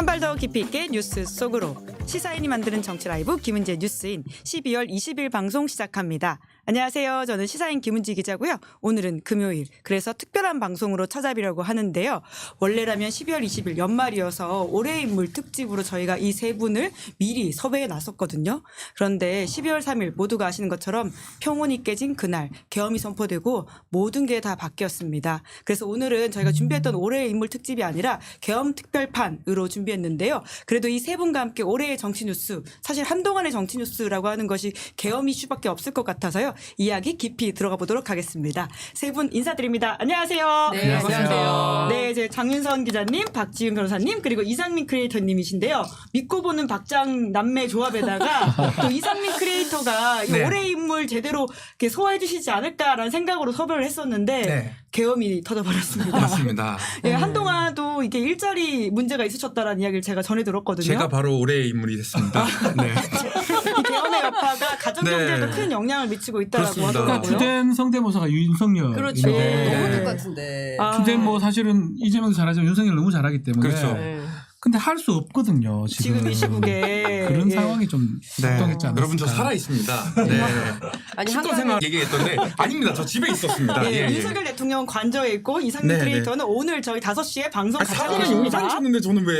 한 발 더 깊이 있게 뉴스 속으로 시사인이 만드는 정치 라이브 김은지의 뉴스인 12월 20일 방송 시작합니다. 안녕하세요. 저는 시사인 김은지 기자고요. 오늘은 금요일, 그래서 특별한 방송으로 찾아뵈려고 하는데요. 원래라면 12월 20일 연말이어서 올해의 인물 특집으로 저희가 이 세 분을 미리 섭외해 놨었거든요. 그런데 12월 3일 모두가 아시는 것처럼 평온이 깨진 그날 계엄이 선포되고 모든 게 다 바뀌었습니다. 그래서 오늘은 저희가 준비했던 올해의 인물 특집이 아니라 계엄 특별판으로 준비했는데요. 그래도 이 세 분과 함께 올해의 정치 뉴스, 사실 한동안의 정치 뉴스라고 하는 것이 계엄 이슈밖에 없을 것 같아서요. 이야기 깊이 들어가 보도록 하겠습니다. 세 분 인사드립니다. 안녕하세요. 네, 안녕하세요. 네, 이제 장윤선 기자님, 박지윤 변호사님, 그리고 이상민 크리에이터님이신데요. 믿고 보는 박장 남매 조합에다가 또 이상민 크리에이터가 네. 올해의 인물 제대로 이렇게 소화해 주시지 않을까라는 생각으로 섭외를 했었는데 네. 계엄이 터져버렸습니다. 맞습니다. 예, 한동안도 이게 일자리 문제가 있으셨다라는 이야기를 제가 전해 들었거든요. 제가 바로 올해의 인물이 됐습니다. 네. 이 계엄의 여파가 가정 경제에도 네. 큰 영향을 미치고 있다라고 그렇습니다. 하더라고요. 그러니까 주된 성대모사가 윤석열인데 그렇죠. 네. 너무 똑같은데. 주된 뭐 사실은 이재명도 잘하지만 윤석열 너무 잘하기 때문에 그렇죠. 네. 근데 할 수 없거든요. 지금 이 시국에 그런 예. 상황이 좀 작동했지 않았을까. 여러분 저 살아 있습니다. 네. 아니 신거 생활 얘기했던데 아닙니다. 저 집에 있었습니다. 예, 예, 예. 윤석열 대통령 관저에 있고 이상민 네, 크리에이터는 오늘 저희 5시에 방송 같이 하고 사진에 계십니다. 영상이 쳤는데 저는 왜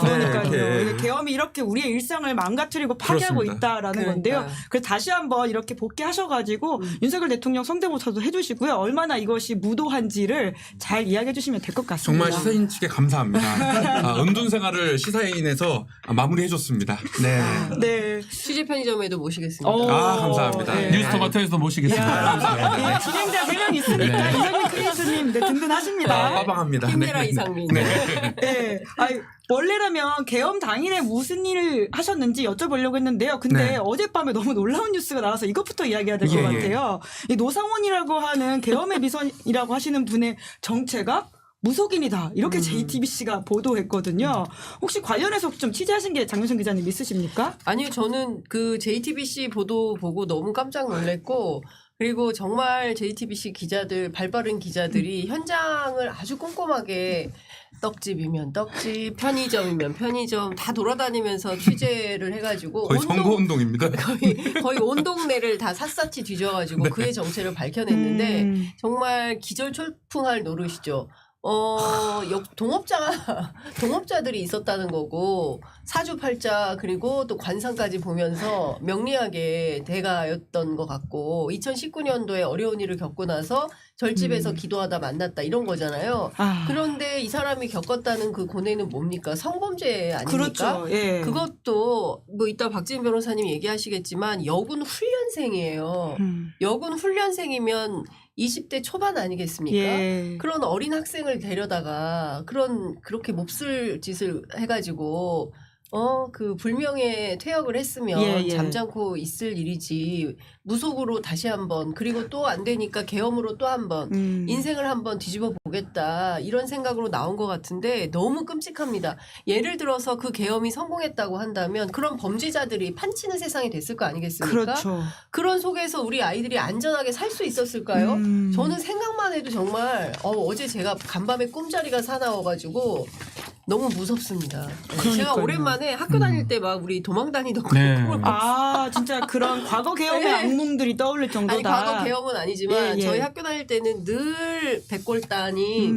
그러니까요. 네, 이게 계엄이 이렇게 우리의 일상을 망가뜨리고 파괴하고 그렇습니다. 있다라는 그러니까요. 건데요. 그래서 다시 한번 이렇게 복귀하셔가지고 윤석열 대통령 성대모사도 해주시고요. 얼마나 이것이 무도한지를 잘 이야기해 주시면 될 것 같습니다. 정말 시사인 측에 감사합니다. 은둔 생활을 시사인에서 마무리해줬습니다. 네. 네. 취재 편의점에도 모시겠습니다. 아, 감사합니다. 네. 뉴스토마토에서 모시겠습니다. 예, 진행자 3명 있으니까 네. 이상민 크리에이터님 네, 든든하십니다. 빠방합니다. 힘내라 네. 이상민. 네. 아니, 원래라면 계엄 당일에 무슨 일을 하셨는지 여쭤보려고 했는데요. 근데 네. 어젯밤에 너무 놀라운 뉴스가 나와서 이것부터 이야기해야 될 것 예, 예. 같아요. 이 노상원이라고 하는 계엄의 비선이라고 하시는 분의 정체가 무속인이다. 이렇게 JTBC가 보도했거든요. 혹시 관련해서 좀 취재하신 게 장윤선 기자님 있으십니까? 아니요, 저는 그 JTBC 보도 보고 너무 깜짝 놀랐고, 그리고 정말 JTBC 기자들, 발빠른 기자들이 현장을 아주 꼼꼼하게 떡집이면 떡집, 편의점이면 편의점 다 돌아다니면서 취재를 해가지고 거의 선거운동입니다. 거의 온 동네를 다 샅샅이 뒤져가지고 네. 그의 정체를 밝혀냈는데 정말 기절초풍할 노릇이죠. 동업자들이 있었다는 거고, 사주팔자, 그리고 또 관상까지 보면서 명리학의 대가였던 것 같고, 2019년도에 어려운 일을 겪고 나서 절집에서 기도하다 만났다, 이런 거잖아요. 아, 그런데 이 사람이 겪었다는 그 고뇌는 뭡니까? 성범죄 아닙니까? 그렇죠. 예. 그것도 뭐 이따 박지은 변호사님 얘기하시겠지만 여군 훈련생이에요. 여군 훈련생이면 20대 초반 아니겠습니까? 예. 그런 어린 학생을 데려다가 그렇게 몹쓸 짓을 해가지고 그 불명예 퇴역을 했으면 예. 잠잠고 있을 일이지, 무속으로 다시 한번, 그리고 또 안 되니까 계엄으로 또 한번 인생을 한번 뒤집어 보겠다, 이런 생각으로 나온 것 같은데 너무 끔찍합니다. 예를 들어서 그 계엄이 성공했다고 한다면 그런 범죄자들이 판치는 세상이 됐을 거 아니겠습니까? 그렇죠. 그런 속에서 우리 아이들이 안전하게 살 수 있었을까요? 저는 생각만 해도 정말 어제 제가 간밤에 꿈자리가 사나워가지고 너무 무섭습니다. 그러니까요. 제가 오랜만에 학교 다닐 때 막 우리 도망 다니던 네. 꿈을 꿨어요. 아, 진짜 그런 과거 계엄의 네. 악몽들이 떠올릴 정도다. 아니 과거 계엄은 아니지만 예, 예. 저희 학교 다닐 때는 늘 백골단이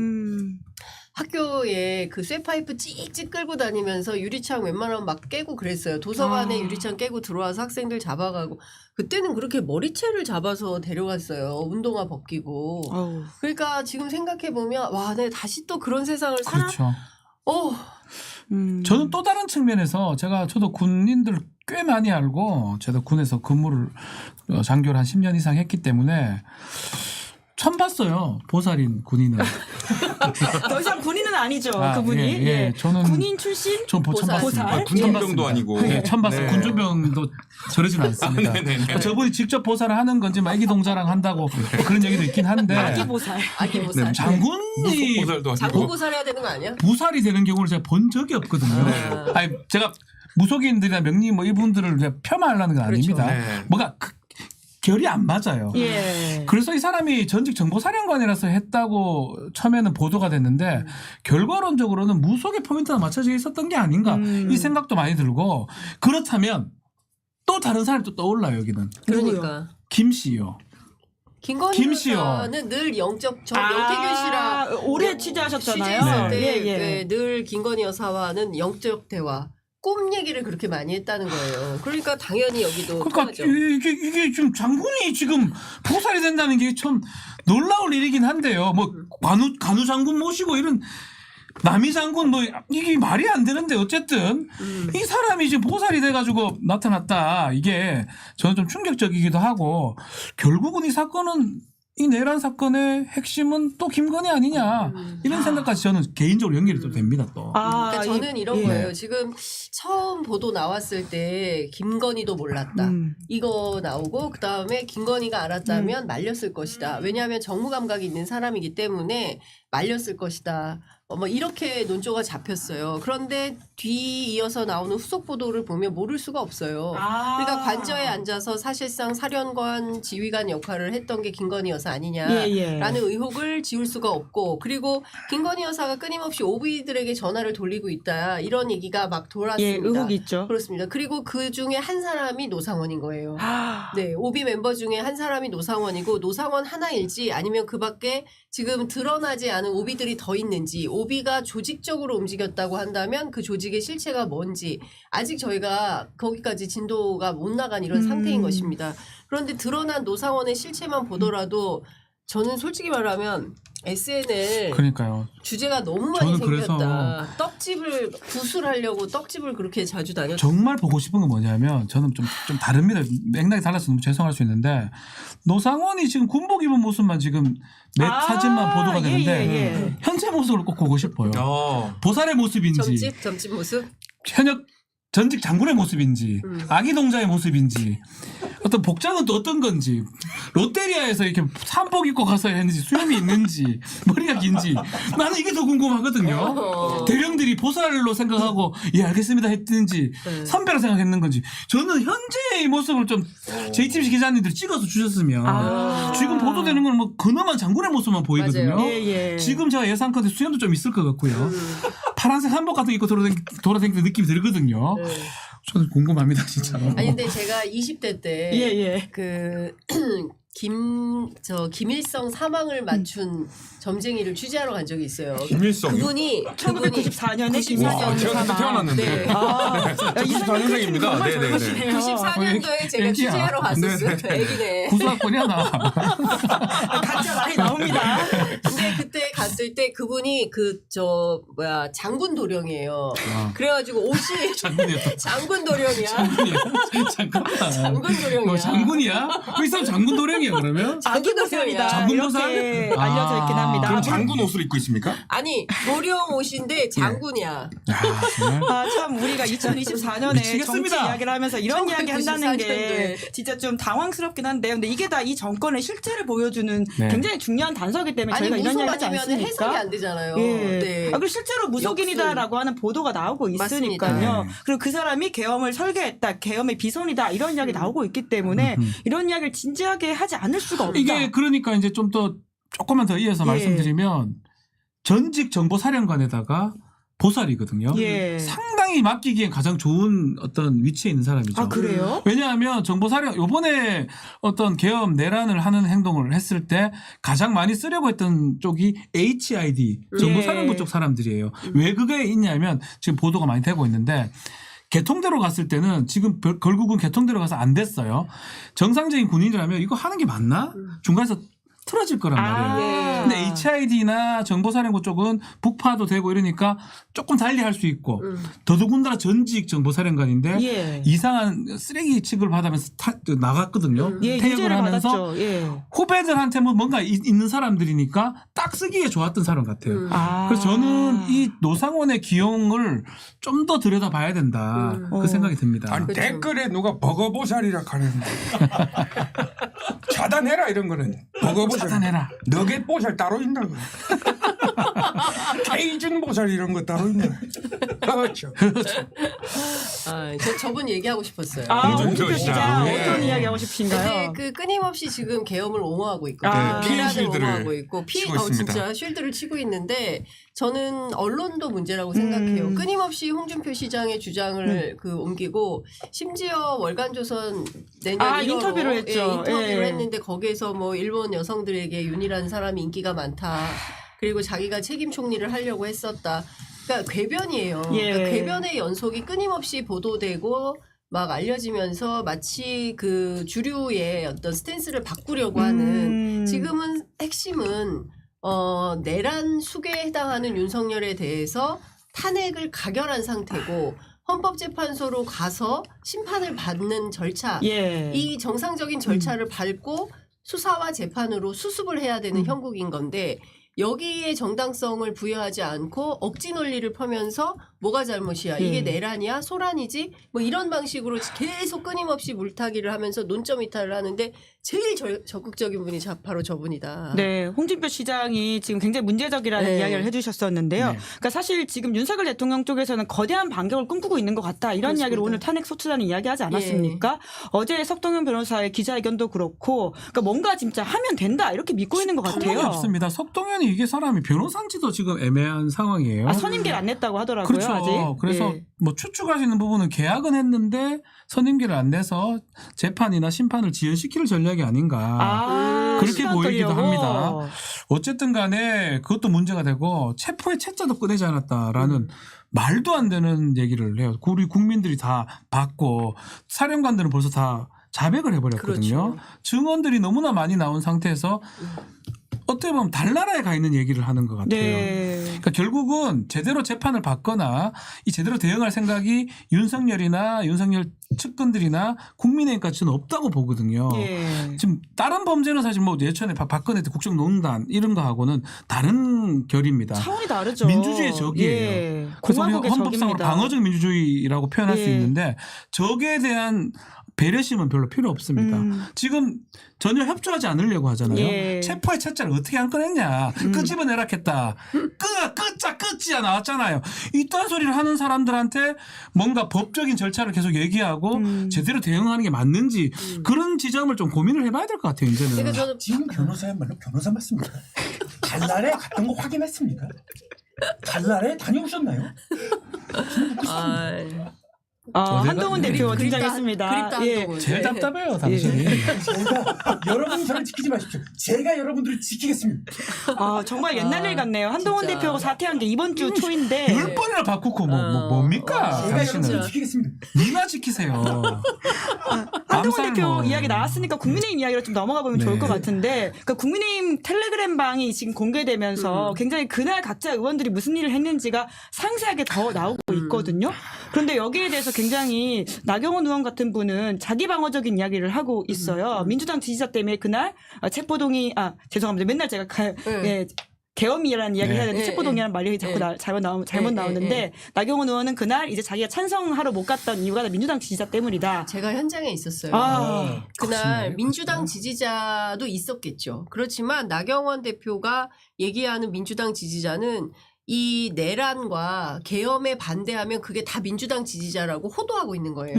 학교에 그 쇠파이프 찍찍 끌고 다니면서 유리창 웬만하면 막 깨고 그랬어요. 도서관에 유리창 깨고 들어와서 학생들 잡아가고, 그때는 그렇게 머리채를 잡아서 데려갔어요. 운동화 벗기고. 어우. 그러니까 지금 생각해보면 와, 내 다시 또 그런 세상을 살아? 그렇죠. 저는 또 다른 측면에서 저도 군인들 꽤 많이 알고, 저도 군에서 근무를 장교를 한 10년 이상 했기 때문에 처음 봤어요. 보살인 군인은. 더 이상 군인은 아니죠. 아, 그분이. 예, 예. 저는 군인 출신? 전 처음 보살. 봤습니다. 군전병도 아니고. 네, 처음 봤어요. 네. 군전병도 저러진 않습니다. 네네네. 저분이 직접 보살을 하는 건지 막 애기 동자랑 한다고 그런 얘기도 있긴 한데, 아기 보살. 아기 보살. 네, 장군이 무속보살도 아니고. 장군보살 해야 되는 거 아니야? 부살이 되는 경우를 제가 본 적이 없거든요. 네. 아니, 제가 무속인들이나 명리 뭐 이분들을 그냥 폄하하려는 건 그렇죠. 아닙니다. 네. 뭐가 결이 안 맞아요. 예. 그래서 이 사람이 전직 정보사령관이라서 했다고 처음에는 보도가 됐는데 결과론적으로는 무속의 포인트가 맞춰져 있었던 게 아닌가 이 생각도 많이 들고 그렇다면 또 다른 사람이 또 떠올라요 여기는. 그러니까 김 씨요. 김건희 김 씨요. 여사는 늘 영태균 씨랑 오래 취재하셨잖아요. 취재했을 네. 때 예, 네, 늘 김건희 여사와는 영적 대화, 꿈 얘기를 그렇게 많이 했다는 거예요. 그러니까 당연히 여기도 그러니까 통하죠. 이게 지금 장군이 지금 보살이 된다는 게 참 놀라울 일이긴 한데요. 뭐 간우 장군 모시고 이런 남이 장군 뭐 이게 말이 안 되는데 어쨌든 이 사람이 지금 보살이 돼가지고 나타났다. 이게 저는 좀 충격적이기도 하고 결국은 이 사건은 이 내란 사건의 핵심은 또 김건희 아니냐 이런 생각까지 저는 개인적으로 연결이 또 됩니다 또. 그러니까 저는 이런 예. 거예요. 지금 처음 보도 나왔을 때 김건희도 몰랐다. 이거 나오고 그다음에 김건희가 알았다면 말렸을 것이다. 왜냐하면 정무 감각이 있는 사람이기 때문에 말렸을 것이다. 뭐 이렇게 논조가 잡혔어요. 그런데 뒤이어서 나오는 후속 보도를 보면 모를 수가 없어요. 그러니까 관저에 앉아서 사실상 사령관 지휘관 역할을 했던 게 김건희 여사 아니냐라는 의혹을 지울 수가 없고 그리고 김건희 여사가 끊임없이 오비들에게 전화를 돌리고 있다. 이런 얘기가 막 돌았습니다. 예, 의혹이 있죠. 그렇습니다. 그리고 그 중에 한 사람이 노상원인 거예요. 네, 오비 멤버 중에 한 사람이 노상원이고 노상원 하나일지 아니면 그 밖에 지금 드러나지 않은 오비들이 더 있는지 오비가 조직적으로 움직였다고 한다면 그 조직의 실체가 뭔지 아직 저희가 거기까지 진도가 못 나간 이런 상태인 것입니다. 그런데 드러난 노상원의 실체만 보더라도 저는 솔직히 말하면 SNL 그러니까요. 주제가 너무 많이 저는 그래서 생겼다. 떡집을 구술하려고 떡집을 그렇게 자주 다녔죠. 정말 보고 싶은 건 뭐냐면 저는 좀 다릅니다. 맥락이 달라서 너무 죄송할 수 있는데 노상원이 지금 군복 입은 모습만 지금 몇 사진만 보도가 되는데 현재 모습을 꼭 보고 싶어요. 보살의 모습인지 점집 모습. 현역 전직 장군의 모습인지 아기 동자의 모습인지 어떤 복장은 또 어떤 건지 롯데리아에서 이렇게 산복 입고 가서 했는지 수염이 있는지 머리가 긴지 나는 이게 더 궁금하거든요. 대령들이 보살로 생각하고 예 알겠습니다 했든지 선배로 생각했는 건지 저는 현재의 모습을 좀 JTBC 기자님들이 찍어서 주셨으면 지금 보도되는 건 뭐 근엄한 장군의 모습만 보이거든요. 지금 제가 예상컨대 수염도 좀 있을 것 같고요. 파란색 한복 같은 거 입고 돌아다니는 느낌이 들거든요. 저는 궁금합니다 진짜로. 아니 근데 제가 20대 때 그 김일성 사망을 맞춘 점쟁이를 취재하러 간 적이 있어요. 김일성이요? 그분이 1994년에 와, 제가 그때 태어났는데. 네. 94년생입니다. 네네네. 94년도에 제가 애기야. 취재하러 갔었어요. 네네. 애기네. 구수학번이야 나. 가짜 많이 나옵니다. 근데 그때 갔을 때 그분이 장군 도령이에요. 그래가지고 옷이 장군이었다. 장군 도령이야. 잠깐만. 장군 도령이야. 뭐 장군이야? 이 사람 장군 도령이야 그러면? 아기 도살이다. 장군 이렇게 도살? 알려져 있긴 합니다. 그럼 장군 옷을 입고 있습니까? 아니 도령 옷인데 장군이야. 참 우리가 2024년에 미치겠습니다. 정치 이야기를 하면서 이런 이야기 한다는 게 1994년도에. 진짜 좀 당황스럽긴 한데 근데 이게 다 이 정권의 실체를 보여주는 네. 굉장히 중요한 단서이기 때문에 아니 저희가 이런 무속 이야기 하지 아니면 해석이 않습니까? 안 되잖아요. 예. 네. 그리고 실제로 무속인이다라고 하는 보도가 나오고 있으니까요. 맞습니다. 네. 그리고 그 사람이 계엄을 설계했다, 계엄의 비선이다 이런 이야기 나오고 있기 때문에 이런 이야기를 진지하게 하지 않을 수가 없다. 이게 그러니까 이제 좀 더 조금만 더 이어서 말씀드리면 전직 정보사령관에다가 보살이거든요. 상당히 맡기기엔 가장 좋은 어떤 위치에 있는 사람이죠. 아 그래요? 왜냐하면 정보사령 요번에 어떤 계엄 내란을 하는 행동을 했을 때 가장 많이 쓰려고 했던 쪽이 HID 정보사령부 쪽 사람들이에요. 왜 그게 있냐면 지금 보도가 많이 되고 있는데 개통대로 갔을 때는 지금 결국은 개통대로 가서 안 됐어요. 정상적인 군인이라면 이거 하는 게 맞나? 중간에서 틀어질 거란 말이에요. 근데 HID나 정보사령부 쪽은 북파도 되고 이러니까 조금 달리 할 수 있고 더더군다나 전직 정보사령관인데 이상한 쓰레기 취급을 받으면서 나갔거든요. 퇴역을 하면서 후배들한테 뭐 뭔가 있는 사람들이니까 딱 쓰기에 좋았던 사람 같아요. 그래서 저는 이 노상원의 기용을 좀 더 들여다봐야 된다. 그 생각이 듭니다. 아니 그렇죠. 댓글에 누가 버거보살이라 하는데 차단해라 이런 거는 버거보살 차단해라. 너겟 보살 따로 있나 그래. 케이준 보살 이런 거 따로 있나 그렇죠. 저분 얘기하고 싶었어요. 홍준표 홍준표 시장. 시장 예. 어떤 이야기 하고 싶으신가요? 그 끊임없이 지금 계엄을 옹호하고 있거든요. 아, 피해 내란을 쉴드를 옹호하고 있고 치고 있습니다. 진짜 쉴드를 치고 있는데 저는 언론도 문제라고 생각해요. 끊임없이 홍준표 시장의 주장을 옮기고 심지어 월간조선 내년 1월로 인터뷰를 했죠. 인터뷰를 예. 했는데 거기에서 뭐 일본 여성들에게 윤이라는 사람이 인기가 많다. 그리고 자기가 책임 총리를 하려고 했었다. 그러니까 궤변이에요. 예. 그러니까 궤변의 연속이 끊임없이 보도되고 막 알려지면서 마치 그 주류의 어떤 스탠스를 바꾸려고 하는 지금은 핵심은 내란 수괴에 해당하는 윤석열에 대해서 탄핵을 가결한 상태고 헌법재판소로 가서 심판을 받는 절차 예. 이 정상적인 절차를 밟고 수사와 재판으로 수습을 해야 되는 형국인 건데 여기에 정당성을 부여하지 않고 억지 논리를 펴면서 뭐가 잘못이야 이게 내란이야 소란이지 뭐 이런 방식으로 계속 끊임없이 물타기를 하면서 논점 이탈을 하는데 제일 적극적인 분이 바로 저분이다. 네, 홍준표 시장이 지금 굉장히 문제적이라는 네. 이야기를 해주셨었는데요. 네. 그러니까 사실 지금 윤석열 대통령 쪽에서는 거대한 반격을 꿈꾸고 있는 것 같다 이런 그렇습니다. 이야기를 오늘 탄핵 소추단이 이야기하지 않았습니까? 어제 석동현 변호사의 기자회견도 그렇고, 그러니까 뭔가 진짜 하면 된다 이렇게 믿고 있는 것 터무니 같아요. 없습니다. 석동현이 이게 사람이 변호사인지도 지금 애매한 상황이에요. 선임계를 안 냈다고 하더라고요. 그렇죠. 아직. 그래서 예. 뭐 추측할 수 있는 부분은 계약은 했는데 선임계를 안 내서 재판이나 심판을 지연시킬 전략이 아닌가. 그렇게 시간 보이기도 끌려고. 합니다. 어쨌든 간에 그것도 문제가 되고 체포의 채자도 꺼내지 않았다라는 말도 안 되는 얘기를 해요. 우리 국민들이 다 받고 사령관들은 벌써 다 자백을 해버렸거든요. 그렇죠. 증언들이 너무나 많이 나온 상태에서 어떻게 보면 달나라에 가 있는 얘기를 하는 것 같아요. 네. 그러니까 결국은 제대로 재판을 받거나 이 제대로 대응할 생각이 윤석열이나 윤석열 측근들이나 국민의힘까지는 없다고 보거든요. 예. 지금 다른 범죄는 사실 뭐 예전에 박근혜 때 국정농단 이런 거하고는 다른 결입니다. 차원이 다르죠. 민주주의의 적이에요. 예. 그래서 우리가 공화국의 헌법상으로 적입니다. 방어적 민주주의라고 표현할 수 예. 있는데 적에 대한 배려심은 별로 필요 없습니다. 지금 전혀 협조하지 않으려고 하잖아요. 예. 체포의 채자를 어떻게 안 꺼냈냐. 끄집어내라 했다. 끝이야 나왔잖아요. 이딴 소리를 하는 사람들한테 뭔가 법적인 절차를 계속 얘기하고 제대로 대응하는 게 맞는지 그런 지점을 좀 고민을 해봐야 될 것 같아요. 이제는. 그러니까 저는 지금 변호사야말로 변호사 맞습니까? 달날에 갔던 거 확인했습니까? 달날에 다녀오셨나요? 한동훈 대표 그립다, 등장했습니다. 그립다 예. 한동훈. 제일 네. 답답해요, 당신이. 제가 여러분 저를 지키지 마십시오. 제가 여러분들을 지키겠습니다. 정말 옛날 일 같네요. 한동훈 진짜. 대표가 사퇴한 게 이번 주 초인데 10번이나 바꾸고 뭡니까? 제가 당신은. 여러분들을 지키겠습니다. 니나 지키세요. 한동훈 암살 대표 뭐. 이야기 나왔으니까 국민의힘 이야기로 좀 넘어가 보면 네. 좋을 것 같은데, 그러니까 국민의힘 텔레그램 방이 지금 공개되면서 굉장히 그날 각자 의원들이 무슨 일을 했는지가 상세하게 더 나오고 있거든요. 그런데 여기에 대해서 굉장히 나경원 의원 같은 분은 자기 방어적인 이야기를 하고 있어요. 민주당 지지자 때문에 그날 체포동의 죄송합니다. 맨날 제가 계엄이라는 이야기를 네. 해야 되는데 네, 체포동의라는 말이 자꾸 잘못 나오는데 나경원 의원은 그날 이제 자기가 찬성하러 못 갔던 이유가 다 민주당 지지자 때문이다. 제가 현장에 있었어요. 그날 민주당 지지자도 있었겠죠. 그렇지만 나경원 대표가 얘기하는 민주당 지지자는 이 내란과 계엄에 반대하면 그게 다 민주당 지지자라고 호도하고 있는 거예요.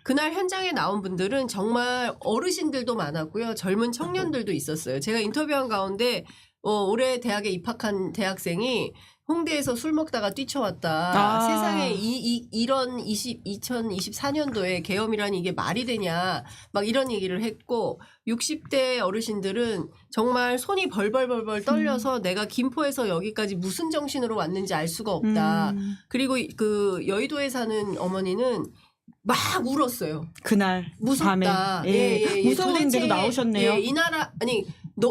그날 현장에 나온 분들은 정말 어르신들도 많았고요. 젊은 청년들도 있었어요. 제가 인터뷰한 가운데 올해 대학에 입학한 대학생이 홍대에서 술 먹다가 뛰쳐왔다. 세상에 이런 2024년도에 계엄이라니 이게 말이 되냐. 막 이런 얘기를 했고 60대 어르신들은 정말 손이 벌벌벌벌 떨려서 내가 김포에서 여기까지 무슨 정신으로 왔는지 알 수가 없다. 그리고 그 여의도에 사는 어머니는 막 울었어요. 그날 무섭다. 밤에 무서운데도 나오셨네요. 이 나라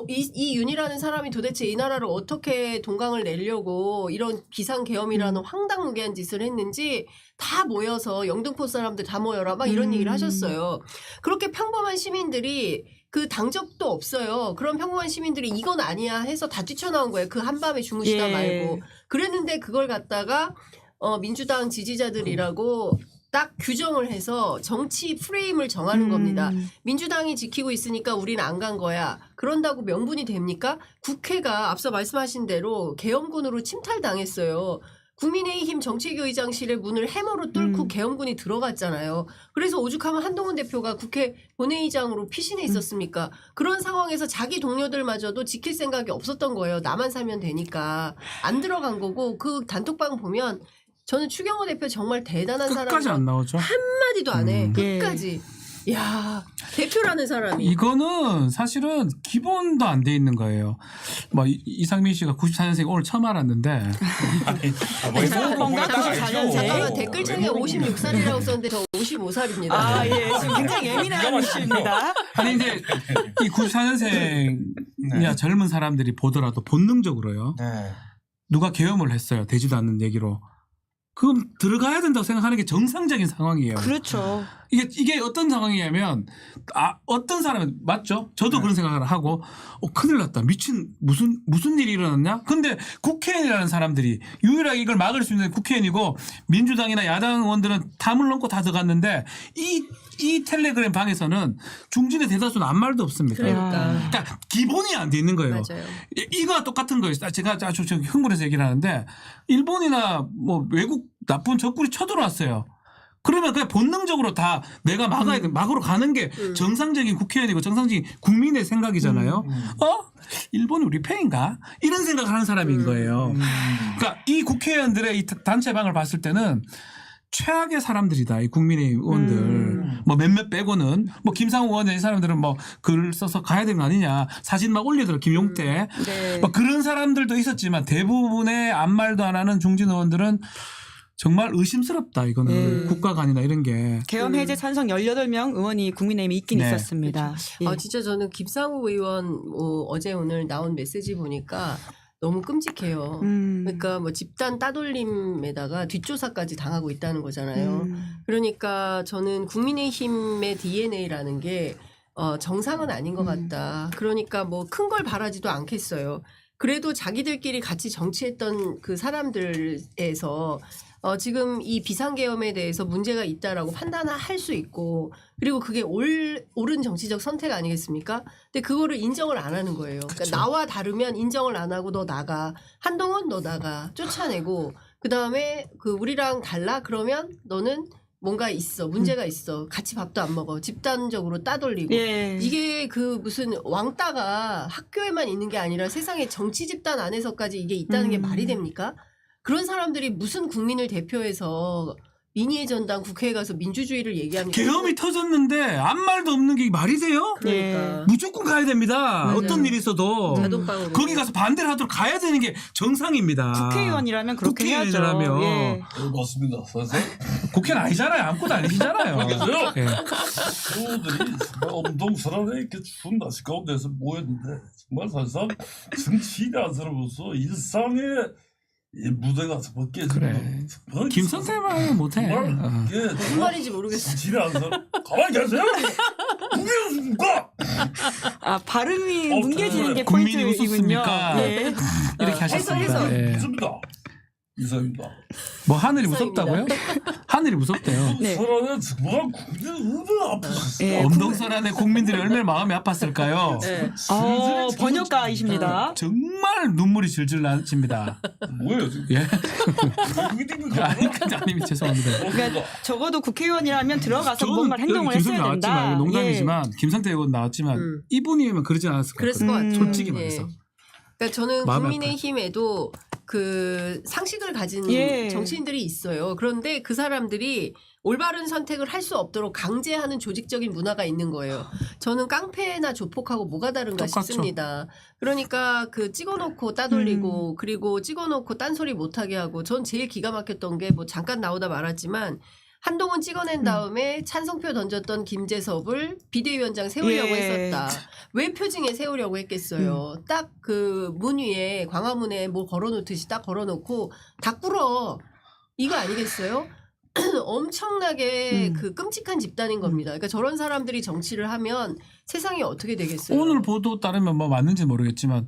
이 윤이라는 사람이 도대체 이 나라를 어떻게 동강을 내려고 이런 비상계엄이라는 황당무계한 짓을 했는지 다 모여서 영등포 사람들 다 모여라 막 이런 얘기를 하셨어요. 그렇게 평범한 시민들이 그 당적도 없어요. 그런 평범한 시민들이 이건 아니야 해서 다 뛰쳐나온 거예요. 그 한밤에 주무시다 말고. 그랬는데 그걸 갖다가 민주당 지지자들이라고 딱 규정을 해서 정치 프레임을 정하는 겁니다. 민주당이 지키고 있으니까 우리는 안 간 거야. 그런다고 명분이 됩니까? 국회가 앞서 말씀하신 대로 계엄군으로 침탈당했어요. 국민의힘 정책위의장실의 문을 해머로 뚫고 계엄군이 들어갔잖아요. 그래서 오죽하면 한동훈 대표가 국회 본회의장으로 피신해 있었습니까? 그런 상황에서 자기 동료들마저도 지킬 생각이 없었던 거예요. 나만 살면 되니까. 안 들어간 거고 그 단톡방 보면 저는 추경호 대표 정말 대단한 끝까지 사람이고 안 나오죠. 한마디도 안 해. 예. 끝까지. 야 대표라는 사람이. 이거는 사실은 기본도 안 돼 있는 거예요. 뭐 이상민 씨가 94년생 오늘 처음 알았는데 뭔가 94년생. 잠깐만 댓글창에 56살이라고 썼는데 저 55살입니다. 아, 예. 지금 굉장히 예민한 이슈입니다. 아니 이제 이 94년생이야 젊은 사람들이 보더라도 본능적으로요. 네. 누가 계엄을 했어요. 되지도 않는 얘기로. 그럼 들어가야 된다고 생각하는 게 정상적인 상황이에요. 그렇죠. 이게 어떤 상황이냐면 어떤 사람은 맞죠? 저도 그런 생각을 하고 큰일 났다. 미친 무슨 일이 일어났냐? 근데 국회의원이라는 사람들이 유일하게 이걸 막을 수 있는 국회의원이고 민주당이나 야당 의원들은 담을 넘고 다 들어갔는데 이 텔레그램 방에서는 중진의 대다수는 아무 말도 없습니다. 그러니까. 기본이 안 돼 있는 거예요. 맞아요. 이거와 똑같은 거예요. 제가 아주 흥분해서 얘기를 하는데 일본이나 뭐 외국 나쁜 적군이 쳐들어왔어요. 그러면 그냥 본능적으로 다 내가 막아야 돼. 막으로 가는 게 정상적인 국회의원이고 정상적인 국민의 생각이잖아요. 일본이 우리 편인가? 이런 생각을 하는 사람인 거예요. 그러니까 이 국회의원들의 이 단체방을 봤을 때는 최악의 사람들이다. 이 국민의 의원들. 뭐 몇몇 빼고는 뭐 김상우 의원 이 사람들은 뭐 글 써서 가야 되는 거 아니냐. 사진 막 올리더라. 김용태. 네. 뭐 그런 사람들도 있었지만 대부분의 아무 말도 안 하는 중진 의원들은 정말 의심스럽다. 이거는 국가관이나 이런 게. 계엄 해제 찬성 18명 의원이 국민의힘에 있긴 네. 있었습니다. 예. 진짜 저는 김상우 의원 어제 오늘 나온 메시지 보니까 너무 끔찍해요. 그러니까 뭐 집단 따돌림에다가 뒷조사까지 당하고 있다는 거잖아요. 그러니까 저는 국민의힘의 DNA라는 게 정상은 아닌 것 같다. 그러니까 뭐 큰 걸 바라지도 않겠어요. 그래도 자기들끼리 같이 정치했던 그 사람들에서 지금 이 비상계엄에 대해서 문제가 있다라고 판단할 수 있고 그리고 그게 옳은 정치적 선택 아니겠습니까? 근데 그거를 인정을 안 하는 거예요. 그러니까 나와 다르면 인정을 안 하고 너 나가. 한동훈 너 나가. 쫓아내고 그다음에 그 우리랑 달라? 그러면 너는 뭔가 있어. 문제가 있어. 같이 밥도 안 먹어. 집단적으로 따돌리고. 예. 이게 그 무슨 왕따가 학교에만 있는 게 아니라 세상의 정치 집단 안에서까지 이게 있다는 게 말이 됩니까? 그런 사람들이 무슨 국민을 대표해서 민의의 전당 국회에 가서 민주주의를 얘기합니까? 계엄이 터졌는데 아무 말도 없는 게 말이 돼요? 그러니까. 무조건 가야 됩니다. 맞아요. 어떤 일이 있어도. 자동방으로. 거기 가서 반대를 하도록 가야 되는 게 정상입니다. 국회의원이라면 그렇게 해야죠. 국회의원이라면. 예. 맞습니다, 선생. 국회는 아니잖아요. 아무것도 아니시잖아요. 그러겠어요? 예. 친구들이 정말 엄동설하게 이렇게 추운 날씨 가운데서 모였는데 정말 사실상 정치인이 안 살아보서 일상의 이 무대가 정말 깨지는 그래. 정말 김선태만 못해. 정말 이게 무슨 정말 말인지 모르겠어. 정치인이 안 살아. 가만히 계세요. 국민의힘과 발음이 어, 뭉개지는 게 국민이 포인트이군요. 웃었습니까? 예. 이렇게 하셨습니다. 해서. 예. 있습니다. 이상입니다. 뭐 하늘이 이상입니다. 무섭다고요? 하늘이 무섭대요. 네. 설안에 정말 국민이 얼마나 아프셨어요. 예. 엄동설 안에 국민들이 얼마나 마음이 아팠을까요? 네. 번역가이십니다. 정말 눈물이 질질 나십니다. 뭐예요 지금? 예. 국민의힘인가? 아니 죄송합니다. 그러니까 적어도 국회의원이라면 들어가서 저는 뭔가 행동을 김성태 했어야 된다. 나왔지만 농담이지만 김상태 의원 나왔지만 이분이면 그러지 않았을 것 그랬을 같아요. 것 같아요. 솔직히 예. 말해서. 그러니까 저는 마음이 국민의힘에도 그 상식을 가진 예. 정치인들이 있어요. 그런데 그 사람들이 올바른 선택을 할 수 없도록 강제하는 조직적인 문화가 있는 거예요. 저는 깡패나 조폭하고 뭐가 다른가 똑같죠. 싶습니다. 그러니까 그 찍어놓고 따돌리고 그리고 찍어놓고 딴소리 못하게 하고 전 제일 기가 막혔던 게 뭐 잠깐 나오다 말았지만 한동훈 찍어낸 다음에 찬성표 던졌던 김재섭을 비대위원장 세우려고 예. 했었다. 왜 표징에 세우려고 했겠어요. 딱 그 문 위에 광화문에 뭐 걸어놓듯이 딱 걸어놓고 다 꿇어. 이거 아니겠어요? 엄청나게 그 끔찍한 집단인 겁니다. 그러니까 저런 사람들이 정치를 하면 세상이 어떻게 되겠어요? 오늘 보도 따르면 뭐 맞는지 모르겠지만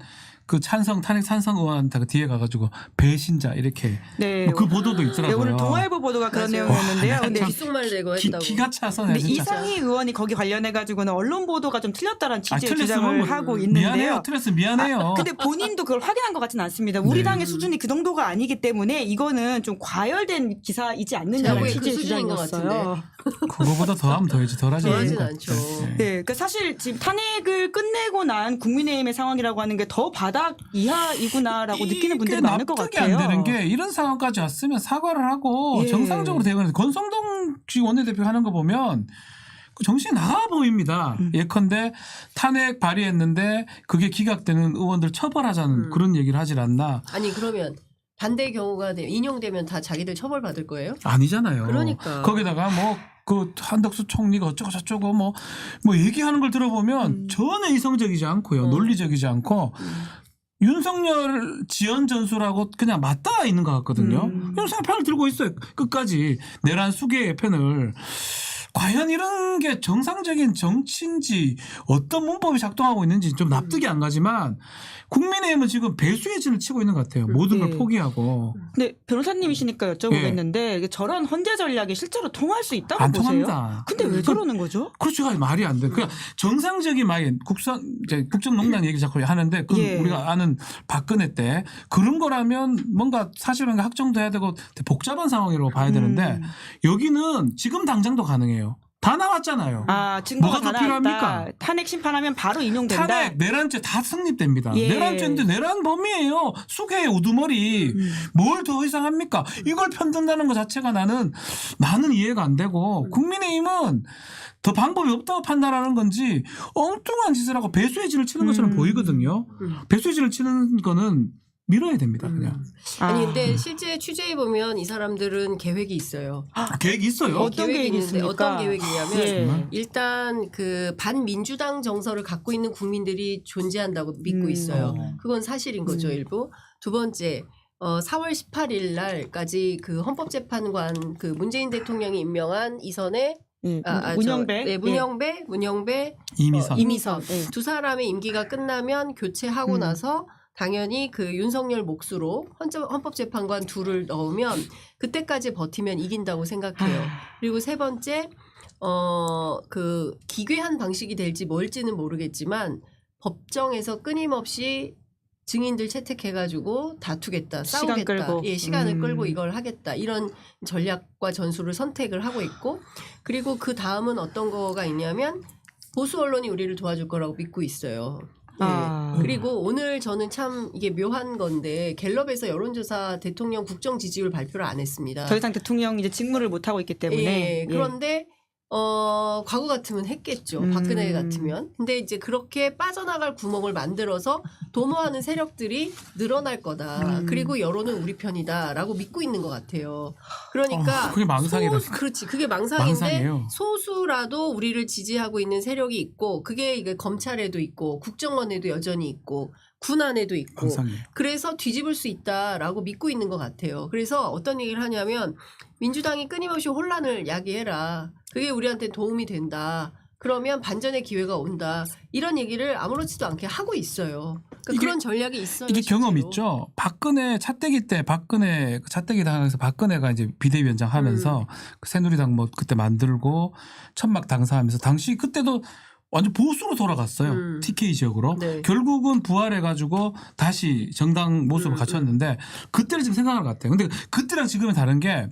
그 탄핵 찬성 의원한테 그 뒤에 가가지고 배신자 이렇게 네. 뭐그 보도도 네, 있더라고요. 오늘 동아일보 보도가 그런 맞아요. 내용이었는데요. 근데 귓속말 내고 했다고. 기가 차서 근데 진짜. 이상희 의원이 거기 관련해 가지고는 언론 보도가 좀 틀렸다는 취지의 틀렸으면 주장을 뭐 하고 있는데요. 미안해요. 틀렸어 미안해요. 근데 본인도 그걸 확인한 것 같지는 않습니다. 우리 네. 당의 수준이 그 정도가 아니기 때문에 이거는 좀 과열된 기사이지 제가 않느냐는 보기엔 그 취지의 수준인 것 주장이었어요. 그거보다 더하면 더하지 덜하지 덜하진 않을 것 않죠. 같아요. 네, 그 사실 지금 탄핵을 끝내고 난 국민의힘의 상황이라고 하는 게 더 바닥 이하이구나라고 느끼는 분들이 이게 많을 것 납득이 같아요. 안 되는 게 이런 상황까지 왔으면 사과를 하고 예. 정상적으로 대응하는 권성동 원내대표 하는 거 보면 그 정신이 나가 보입니다. 예컨대 탄핵 발의했는데 그게 기각되는 의원들 처벌하자는 그런 얘기를 하질 않나. 아니 그러면 반대 경우가 인용되면 다 자기들 처벌받을 거예요? 아니잖아요. 그러니까. 거기다가 뭐 그 한덕수 총리가 어쩌고 저쩌고 뭐 얘기하는 걸 들어보면 전혀 이성적이지 않고요. 논리적이지 않고 윤석열 지연 전술하고 그냥 맞닿아 있는 것 같거든요. 윤석열 편을 들고 있어요. 끝까지 내란 수계의 편을. 과연 이런 게 정상적인 정치인지 어떤 문법이 작동하고 있는지 좀 납득이 안 가지만 국민의힘은 지금 배수의 진을 치고 있는 것 같아요. 모든 걸 네. 포기하고. 근데 변호사님이시니까 여쭤보겠는데 이게 저런 헌재 전략이 실제로 통할 수 있다고 안 보세요? 통합니다. 근데 왜 저러는 거죠? 그렇죠. 말이 안 돼. 그냥 정상적인 말이 국정농단 얘기 자꾸 하는데 그 예. 우리가 아는 박근혜 때 그런 거라면 뭔가 사실관계 확정돼야 되고 복잡한 상황이라고 봐야 되는데 여기는 지금 당장도 가능해요. 다 나왔잖아요. 아, 증거가 뭐가 더 다 필요합니까? 나왔다. 탄핵 심판하면 바로 인용된다. 탄핵, 내란죄 다 성립됩니다. 예. 내란죄인데 내란 범위예요. 수개의 우두머리. 뭘 더 이상 합니까? 이걸 편든다는 것 자체가 나는 이해가 안 되고 국민의힘은 더 방법이 없다고 판단하는 건지 엉뚱한 짓을 하고 배수의 진을 치는 것처럼 보이거든요. 배수의 진을 치는 거는 밀어야 됩니다. 그냥. 아니 근데 실제 취재해 보면 이 사람들은 계획이 있어요. 계획이 있어요. 어떤 계획이 있는데 있습니까? 어떤 계획이냐면 예. 일단 그 반민주당 정서를 갖고 있는 국민들이 존재한다고 믿고 있어요. 그건 사실인 거죠, 일부. 두 번째, 4월 18일 날까지 그 헌법재판관 그 문재인 대통령이 임명한 이선의 문영배. 네, 문영배, 이미선. 이미선 예. 두 사람의 임기가 끝나면 교체하고 나서 당연히 그 윤석열 몫으로 헌법재판관 둘을 넣으면 그때까지 버티면 이긴다고 생각해요. 그리고 세 번째, 그 기괴한 방식이 될지 뭘지는 모르겠지만 법정에서 끊임없이 증인들 채택해가지고 다투겠다, 시간 싸우겠다, 끌고. 예, 시간을 끌고 이걸 하겠다 이런 전략과 전술을 선택을 하고 있고 그리고 그 다음은 어떤 거가 있냐면 보수 언론이 우리를 도와줄 거라고 믿고 있어요. 예. 아. 그리고 오늘 저는 참 이게 묘한 건데 갤럽에서 여론조사 대통령 국정 지지율 발표를 안 했습니다. 더 이상 대통령이 이제 직무를 못 하고 있기 때문에. 예, 그런데 과거 같으면 했겠죠. 박근혜 같으면. 근데 이제 그렇게 빠져나갈 구멍을 만들어서 도모하는 세력들이 늘어날 거다. 그리고 여론은 우리 편이다라고 믿고 있는 것 같아요. 그러니까 그게 망상이라니까. 그렇지. 그게 망상인데 망상이에요. 소수라도 우리를 지지하고 있는 세력이 있고 그게 이게 검찰에도 있고 국정원에도 여전히 있고 군 안에도 있고 망상이에요. 그래서 뒤집을 수 있다라고 믿고 있는 것 같아요. 그래서 어떤 얘기를 하냐면 민주당이 끊임없이 혼란을 야기해라. 그게 우리한테 도움이 된다. 그러면 반전의 기회가 온다. 이런 얘기를 아무렇지도 않게 하고 있어요. 그러니까 그런 전략이 있어요. 이게 경험 실제로. 있죠. 박근혜 차떼기 때 차떼기 당에서 박근혜가 이제 비대위원장 하면서 그 새누리당 뭐 그때 만들고 천막 당사하면서 당시 그때도 완전 보수로 돌아갔어요. TK 지역으로. 네. 결국은 부활해가지고 다시 정당 모습을 갖췄는데 그때를 지금 생각하는 것 같아요. 근데 그때랑 지금은 다른 게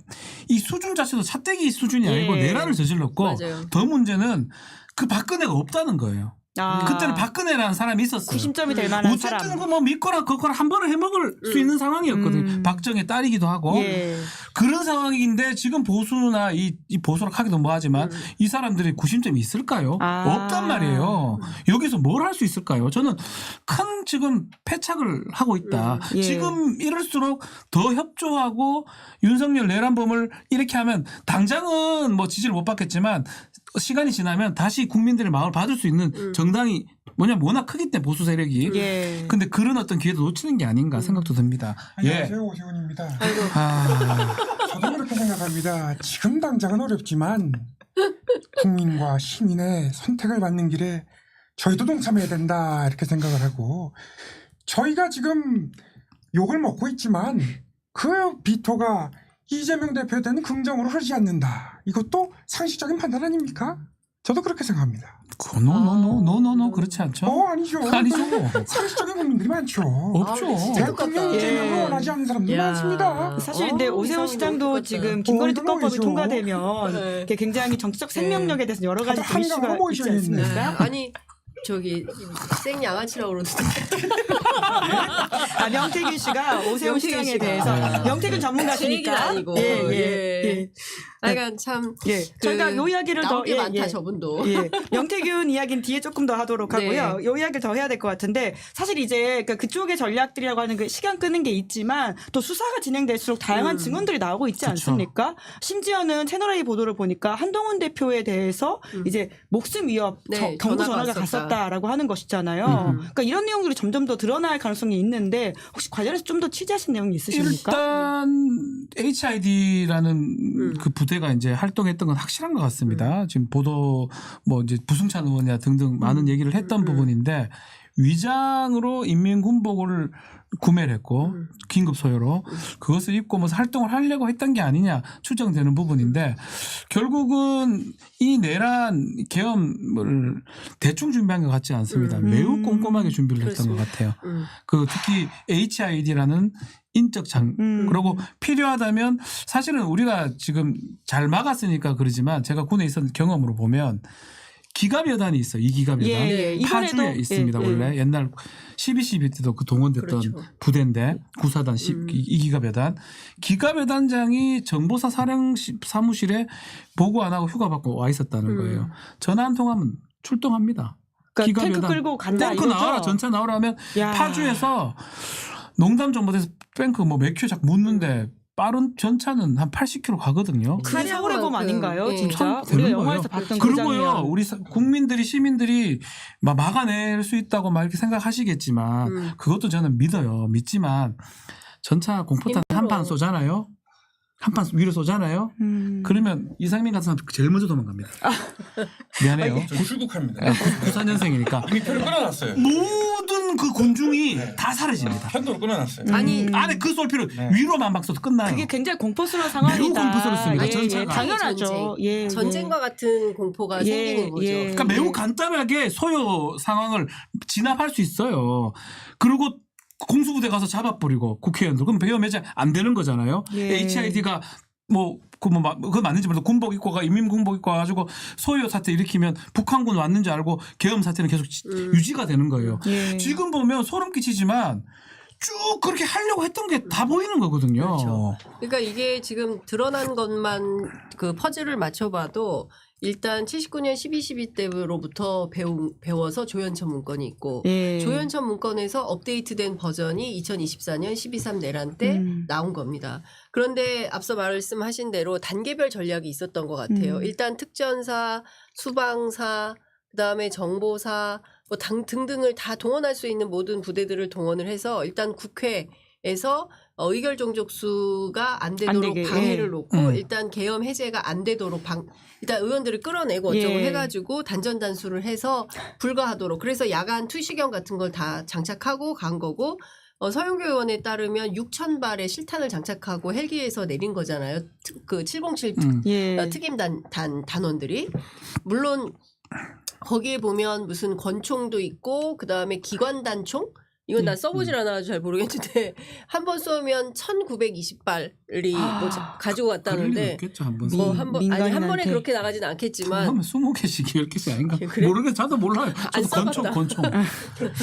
이 수준 자체도 차떼기 수준이 아니고 예. 내란을 저질렀고 맞아요. 더 문제는 그 박근혜가 없다는 거예요. 아. 그때는 박근혜라는 사람이 있었어요. 구심점이 될 만한 어쨌든 사람. 그뭐 믿거나 걷거나 한 번을 해먹을 수 있는 상황이었거든요. 박정희 딸이기도 하고 예. 그런 상황인데 지금 보수나 이 보수라 하기도 뭐하지만 이 사람들이 구심점이 있을까요? 아. 없단 말이에요. 여기서 뭘 할 수 있을까요? 저는 큰 지금 패착을 하고 있다. 예. 지금 이럴수록 더 협조하고 윤석열 내란범을 이렇게 하면 당장은 뭐 지지를 못 받겠지만 시간이 지나면 다시 국민들의 마음을 받을 수 있는 정당이 워낙 크기 때문에 보수 세력이. 예. 근데 그런 어떤 기회도 놓치는 게 아닌가 생각도 듭니다. 안녕하세요, 오세훈입니다. 아, 저도 그렇게 생각합니다. 지금 당장은 어렵지만 국민과 시민의 선택을 받는 길에 저희도 동참해야 된다 이렇게 생각을 하고 저희가 지금 욕을 먹고 있지만 그 비토가 이재명 대표에 대한 긍정으로 흐르지 않는다. 이것도 상식적인 판단 아닙니까? 저도 그렇게 생각합니다. 노 그렇지 않죠? 아니죠. 아니죠. 상식적인 국민들이 많죠. 없죠. 네, 진짜 대통령 똑같다. 이재명을 예. 원하지 않는 사람들 많습니다. 사실 근데 오세훈 이상이 시장도 너무 지금 똑같다. 김건희 특검법이 모이죠. 통과되면 네. 이렇게 굉장히 정치적 생명력에 대해서 여러 가지 다들 이슈가 한강으로 있지 모이셔야겠네. 않습니까? 아니 저기 생양아치라고 그러던데. 명태균 씨가 오세훈 명태균 시장에 씨가. 대해서 명태균 제 전문가시니까. 얘기는 아니고. 예. 그러니까 참 예. 저희가 요 이야기를 나올 더 게 많다 저분도. 예. 명태균 이야기는 뒤에 조금 더 하도록 하고요. 네. 요 이야기를 더 해야 될 것 같은데 사실 이제 그러니까 그쪽의 전략들이라고 하는 그 시간 끄는 게 있지만 또 수사가 진행될수록 다양한 증언들이 나오고 있지 그쵸. 않습니까? 심지어는 채널A 보도를 보니까 한동훈 대표에 대해서 이제 목숨 위협 네, 경고 전화가 전화가 왔었다. 갔었다라고 하는 것이잖아요. 그러니까 이런 내용들이 점점 더 드러날 가능성이 있는데 혹시 관련해서 좀 더 취재하신 내용이 있으십니까? 일단 HID라는 그 부대가 이제 활동했던 건 확실한 것 같습니다. 지금 보도 뭐 이제 부승찬 의원이나 등등 많은 얘기를 했던 부분인데 위장으로 인민군복을 구매를 했고 긴급 소요로 그것을 입고 뭐 활동을 하려고 했던 게 아니냐 추정되는 부분인데 결국은 이 내란 계엄을 대충 준비한 것 같지 않습니다. 매우 꼼꼼하게 준비를 했던 것 같아요. 그 특히 HID라는 인적 장 그리고 필요하다면 사실은 우리가 지금 잘 막았으니까 그러지만 제가 군에 있었던 경험으로 보면 기갑 여단이 있어. 이 기갑 여단. 예, 예. 파주에 이번에도 있습니다. 예, 원래 옛날 12.12 때도 그 동원됐던 그렇죠. 부대인데 구사단 이 기갑 여단. 기갑 여단장이 정보사 사령 사무실에 보고 안 하고 휴가 받고 와 있었다는 거예요. 전화 한 통하면 출동합니다. 그러니까 탱크 기갑 여단. 끌고 간다 탱크 이거죠? 나와라 전차 나오라 하면 야. 파주에서 농담 좀 못해서 뱅크 뭐 몇 킬로 자꾸 묻는데 빠른 전차는 한 80km 가거든요. 그게 서울의 봄 아닌가요? 예. 진짜 참 우리가 되는 영화에서 거예요. 봤던 그 그리고요, 장면. 우리 국민들이 시민들이 막 막아낼 수 있다고 막 이렇게 생각하시겠지만 그것도 저는 믿어요. 믿지만 전차 공포탄 한 판 쏘잖아요. 한 판 위로 쏘잖아요. 그러면 이상민 같은 사람 제일 먼저 도망갑니다. 미안해요. 저 출국합니다. 94년생이니까 이미 표를 끊어놨어요. 모든 그 군중이 다 사라집니다. 편도로 끊어놨어요. 아니 안에 그 쏠 필요 위로만 막 쏴도 끝나요. 그게 굉장히 공포스러운 상황이다. 매우 공포스럽습니다, 예, 전차가. 예, 당연하죠. 전쟁. 예, 전쟁과 같은 공포가 예, 생기는 거죠. 예. 그러니까 매우 간단하게 소요 상황을 진압할 수 있어요. 그리고 공수부대 가서 잡아버리고 국회의원들 그럼 배후 매장 안 되는 거잖아요. 예. HID가 그거 맞는지 몰라도 군복 입고 가 인민군복 입고 가지고 소요 사태 일으키면 북한군 왔는지 알고 계엄 사태는 계속 유지가 되는 거예요. 예. 지금 보면 소름 끼치지만 쭉 그렇게 하려고 했던 게 다 보이는 거거든요. 그렇죠. 그러니까 이게 지금 드러난 것만 그 퍼즐을 맞춰봐도 일단 79년 12.12 때로부터 배워서 조연천 문건이 있고 예. 조연천 문건에서 업데이트된 버전이 2024년 12.3 내란 때 나온 겁니다. 그런데 앞서 말씀하신 대로 단계별 전략이 있었던 것 같아요. 일단 특전사, 수방사, 그다음에 정보사 뭐 등등을 다 동원할 수 있는 모든 부대들을 동원을 해서 일단 국회에서 의결 종족수가 안 되도록 되게, 방해를 예. 놓고 일단 계엄 해제가 안 되도록 일단 의원들을 끌어내고 어쩌고 예. 해가지고 단전단수를 해서 불가하도록 그래서 야간 투시경 같은 걸 다 장착하고 간 거고 서영교 의원에 따르면 6,000발의 실탄을 장착하고 헬기에서 내린 거잖아요. 그 707 예. 특임 단원들이 물론 거기에 보면 무슨 권총도 있고 그 다음에 기관단총 이건 난 써보질 않아가지고 잘 모르겠는데 한 번 쏘면 1,920발이 가지고 갔다는데 있겠죠 한 번. 뭐 한 번 아니 한 번에 민간인한테. 그렇게 나가진 않겠지만 하면 20개씩 10개씩 아닌가? 그래? 모르겠어. 저도 몰라요. 안 저도 써봤다. 권총.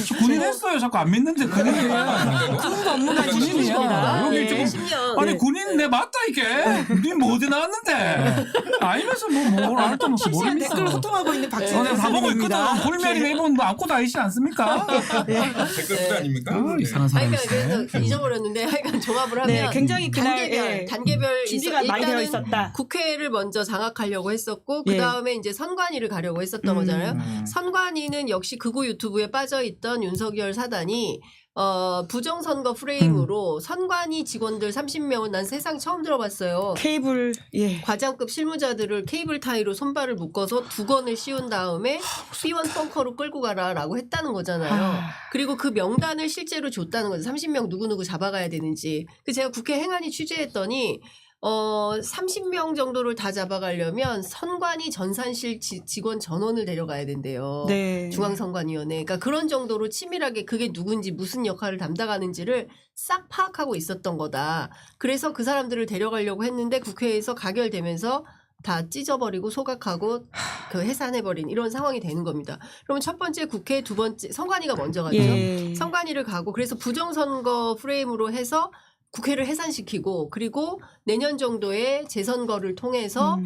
저 군인 했어요. 자꾸 안 믿는데 군인이야. 군 업무가 군인이야. 있으십니다. 여기 예. 지금 10년 아니 군인 내 맞다 이게. 니뭐 어디 나왔는데? 알면서 뭘 알았다면서 실시간 모르겠어. 댓글로 소통하고 있는 박지원 내가 다 보고 있거든. 볼메리 매번 뭐 아무것도 아니지 않습니까? 댓글 부대 아닙니까? 네. 이상한 사람이 그러니까 있어요. 그래서 잊어버렸는데 하여간 종합을 네, 하면 굉장히 그날 예. 단계별 준비가 많이 되어 있었다. 국회를 먼저 장악하려고 했었고 그 예. 다음에 이제 선관위를 가려고 했었던 거잖아요. 선관위는 역시 극우 유튜브에 빠져 있던 윤석열 사단이 부정선거 프레임으로 선관위 직원들 30명은 난 세상 처음 들어봤어요. 케이블 과장급 실무자들을 케이블 타이로 손발을 묶어서 두건을 씌운 다음에 B1 벙커로 끌고 가라라고 했다는 거잖아요. 그리고 그 명단을 실제로 줬다는 거죠. 30명 누구누구 잡아가야 되는지. 그 제가 국회 행안위 취재했더니 30명 정도를 다 잡아가려면 선관위 전산실 직원 전원을 데려가야 된대요. 네. 중앙선관위원회. 그러니까 그런 정도로 치밀하게 그게 누군지 무슨 역할을 담당하는지를 싹 파악하고 있었던 거다. 그래서 그 사람들을 데려가려고 했는데 국회에서 가결되면서 다 찢어버리고 소각하고 그 해산해버린 이런 상황이 되는 겁니다. 그러면 첫 번째 국회, 두 번째 선관위가 먼저 가죠. 예. 선관위를 가고 그래서 부정선거 프레임으로 해서 국회를 해산시키고 그리고 내년 정도에 재선거를 통해서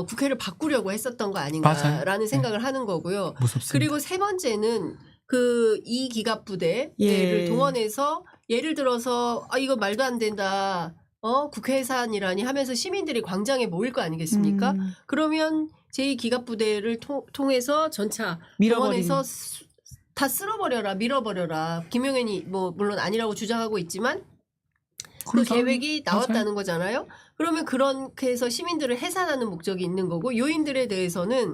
국회를 바꾸려고 했었던 거 아닌가라는 맞아요. 생각을 하는 거고요. 무섭습니다. 그리고 세 번째는 그 이 기갑부대를 예. 동원해서 예를 들어서 이거 말도 안 된다. 국회 해산이라니 하면서 시민들이 광장에 모일 거 아니겠습니까? 그러면 제2기갑부대를 통해서 전차 밀어버리는. 동원해서 다 쓸어버려라, 밀어버려라. 김용현이 뭐 물론 아니라고 주장하고 있지만 그 계획이 나왔다는 거잖아요. 그러면 그렇게 해서 시민들을 해산하는 목적이 있는 거고 요인들에 대해서는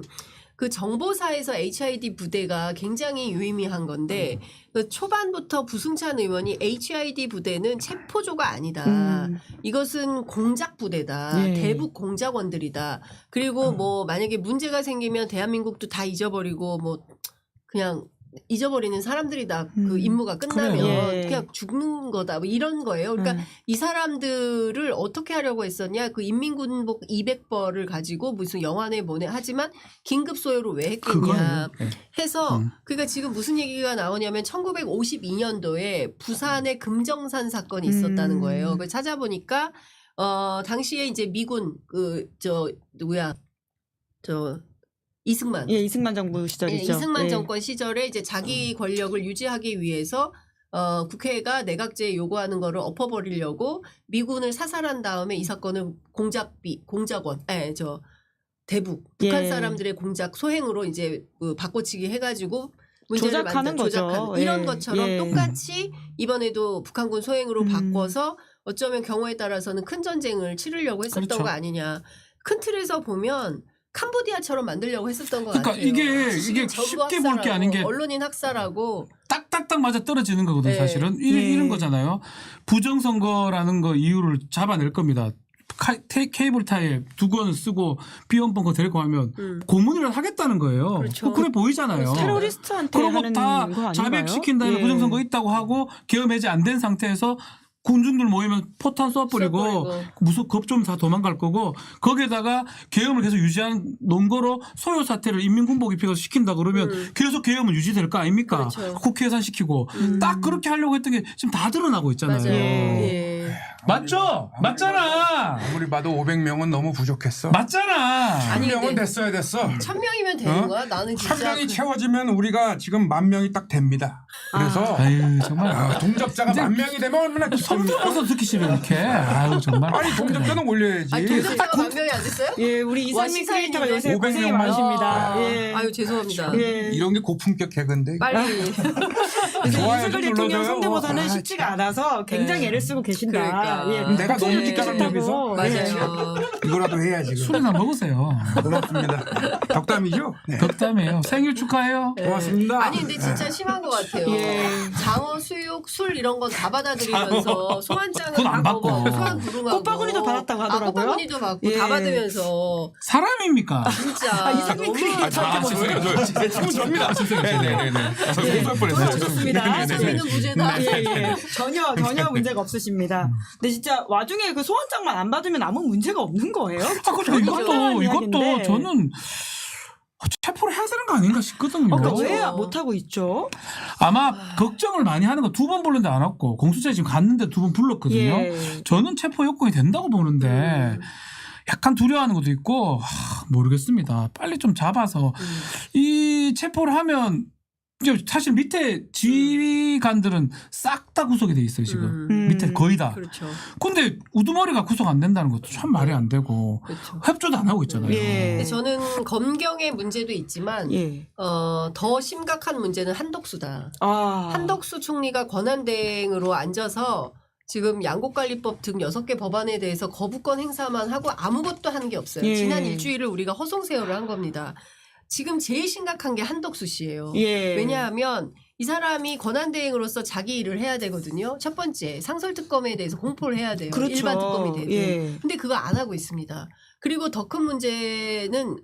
그 정보사에서 HID 부대가 굉장히 유의미한 건데 그 초반부터 부승찬 의원이 HID 부대는 체포조가 아니다. 이것은 공작 부대다. 예. 대북 공작원들이다. 그리고 뭐 만약에 문제가 생기면 대한민국도 다 잊어버리고 뭐 그냥 잊어버리는 사람들이다. 그 임무가 끝나면 그래요. 예. 그냥 죽는 거다. 뭐 이런 거예요. 그러니까 이 사람들을 어떻게 하려고 했었냐. 그 인민군복 200벌을 가지고 무슨 영화내 뭐네 하지만 긴급 소요를 왜 했겠냐 그거예요. 네. 해서 그러니까 지금 무슨 얘기가 나오냐면 1952년도에 부산에 금정산 사건이 있었다는 거예요. 그걸 찾아보니까 당시에 이제 미군 이승만. 예, 이승만 정부 시절이죠. 이승만 예. 정권 시절에 이제 자기 권력을 유지하기 위해서 국회가 내각제 요구하는 거를 엎어버리려고 미군을 사살한 다음에 이 사건을 공작원, 대북 북한 예. 사람들의 공작 소행으로 이제 바꿔치기 해가지고 문제를 조작하는 거죠. 조작하는 이런 예. 것처럼 예. 똑같이 이번에도 북한군 소행으로 바꿔서 어쩌면 경우에 따라서는 큰 전쟁을 치르려고 했었던 그렇죠. 거 아니냐. 큰 틀에서 보면 캄보디아처럼 만들려고 했었던 것 그러니까 같아요. 이게 지금 정부 쉽게 볼 게 학살하고 아닌 게 언론인 학살하고 딱딱딱 맞아 떨어지는 거거든요. 네. 사실은 네. 이런 거잖아요. 부정선거라는 거 이유를 잡아낼 겁니다. 케이블 타이에 두건 쓰고 비원 벙커 데리고 가면 고문이라도 하겠다는 거예요. 그렇죠. 그래 보이잖아요. 테러리스트한테 그러고 하는 다 거 아닌가요? 자백시킨 다음에 예. 부정선거 있다고 하고 계엄 해제 안 된 상태에서 군중들 모이면 포탄 쏘아버리고 무슨 겁 좀 다 도망갈 거고 거기에다가 계엄을 계속 유지한 논거로 소요 사태를 인민군복 입혀서 시킨다 그러면 계속 계엄은 유지될 거 아닙니까? 그렇죠. 국회 예산시키고 딱 그렇게 하려고 했던 게 지금 다 드러나고 있잖아요. 맞아요. 예. 예. 맞죠? 맞잖아. 아무리 봐도 500명은 너무 부족했어. 맞잖아. 아니, 1000명은 근데 됐어야 됐어. 1000명이면 되는 거야? 나는 진짜 1000명이 채워지면 우리가 지금 10,000명이 딱 됩니다. 그래서 아유 정말 동접자가 10,000명이 되면 얼마나 손 기쁩니까? 들어서 듣기 싫어 이렇게. 아유 정말. 아니 동접자는 올려야지. 동접자가 10,000명이 안 됐어요? 예, 우리 이상민 시사인인데. 크리에이터가 요새 500 고생이 명만. 많으십니다. 아, 예. 아유 죄송합니다. 예. 이런 게 고품격 개그인데. 빨리 그래서 좋아요, 이승걸 좀 대통령 눌러줘요. 성대모사는 아, 쉽지가 않아서 굉장히 네. 애를 쓰고 계신다. 그러니까. 예. 내가 너무 목소리도 뒷담을 좋다고. 여기서? 맞아요. 이거라도 해야지. 술이나 먹으세요. 고맙습니다. 덕담이죠? 네. 덕담이에요. 생일 축하해요. 고맙습니다. 아니 근데 진짜 심한 것 같아요. 예. 장어, 수육, 술 이런 건 다 받아들이면서 소환장을 그건 안 하고 받고. 소환 부릉하고 꽃바구니도 받았다고 하더라고요. 꽃바구니도 받고 예. 다 받으면서 사람입니까? 진짜 이상민 너무 크리에이터한테 죄송해요. 지금 접니다. 네네네. 저 예. 공부할 뻔했어요. 좋습니다. 재미는 무죄다. 예, 예. 전혀 문제가 없으십니다. 근데 진짜 와중에 그 소환장만 안 받으면 아무 문제가 없는 거예요? 그렇죠. 이것도 이야기인데. 저는 체포를 해야 되는 거 아닌가 싶거든요. 그러니까 왜 못하고 있죠? 아마 걱정을 많이 하는 거 2번 불렀는데 안 왔고 공수처에 지금 갔는데 2번 불렀거든요. 예. 저는 체포 요건이 된다고 보는데 약간 두려워하는 것도 있고 모르겠습니다. 빨리 좀 잡아서 이 체포를 하면 이제 사실 밑에 지휘관들은 싹 다 구속이 돼 있어요 지금. 밑에 거의 다. 그렇죠. 근데 우두머리가 구속 안 된다는 것도 참 말이 안 되고 그렇죠. 협조도 안 하고 있잖아요. 예. 근데 저는 검경의 문제도 있지만 예. 더 심각한 문제는 한덕수다. 아. 한덕수 총리가 권한대행으로 앉아서 지금 양곡관리법 등 6개 법안에 대해서 거부권 행사만 하고 아무것도 하는 게 없어요. 예. 지난 일주일을 우리가 허송세월을 한 겁니다. 지금 제일 심각한 게 한덕수 씨예요. 예. 왜냐하면 이 사람이 권한대행으로서 자기 일을 해야 되거든요. 첫 번째 상설특검에 대해서 공포를 해야 돼요. 그렇죠. 일반 특검이 되든. 예. 근데 그거 안 하고 있습니다. 그리고 더 큰 문제는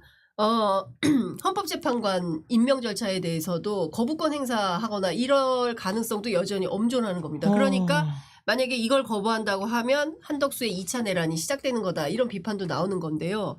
헌법재판관 임명 절차에 대해서도 거부권 행사하거나 이럴 가능성도 여전히 엄존하는 겁니다. 그러니까 만약에 이걸 거부한다고 하면 한덕수의 2차 내란이 시작되는 거다. 이런 비판도 나오는 건데요.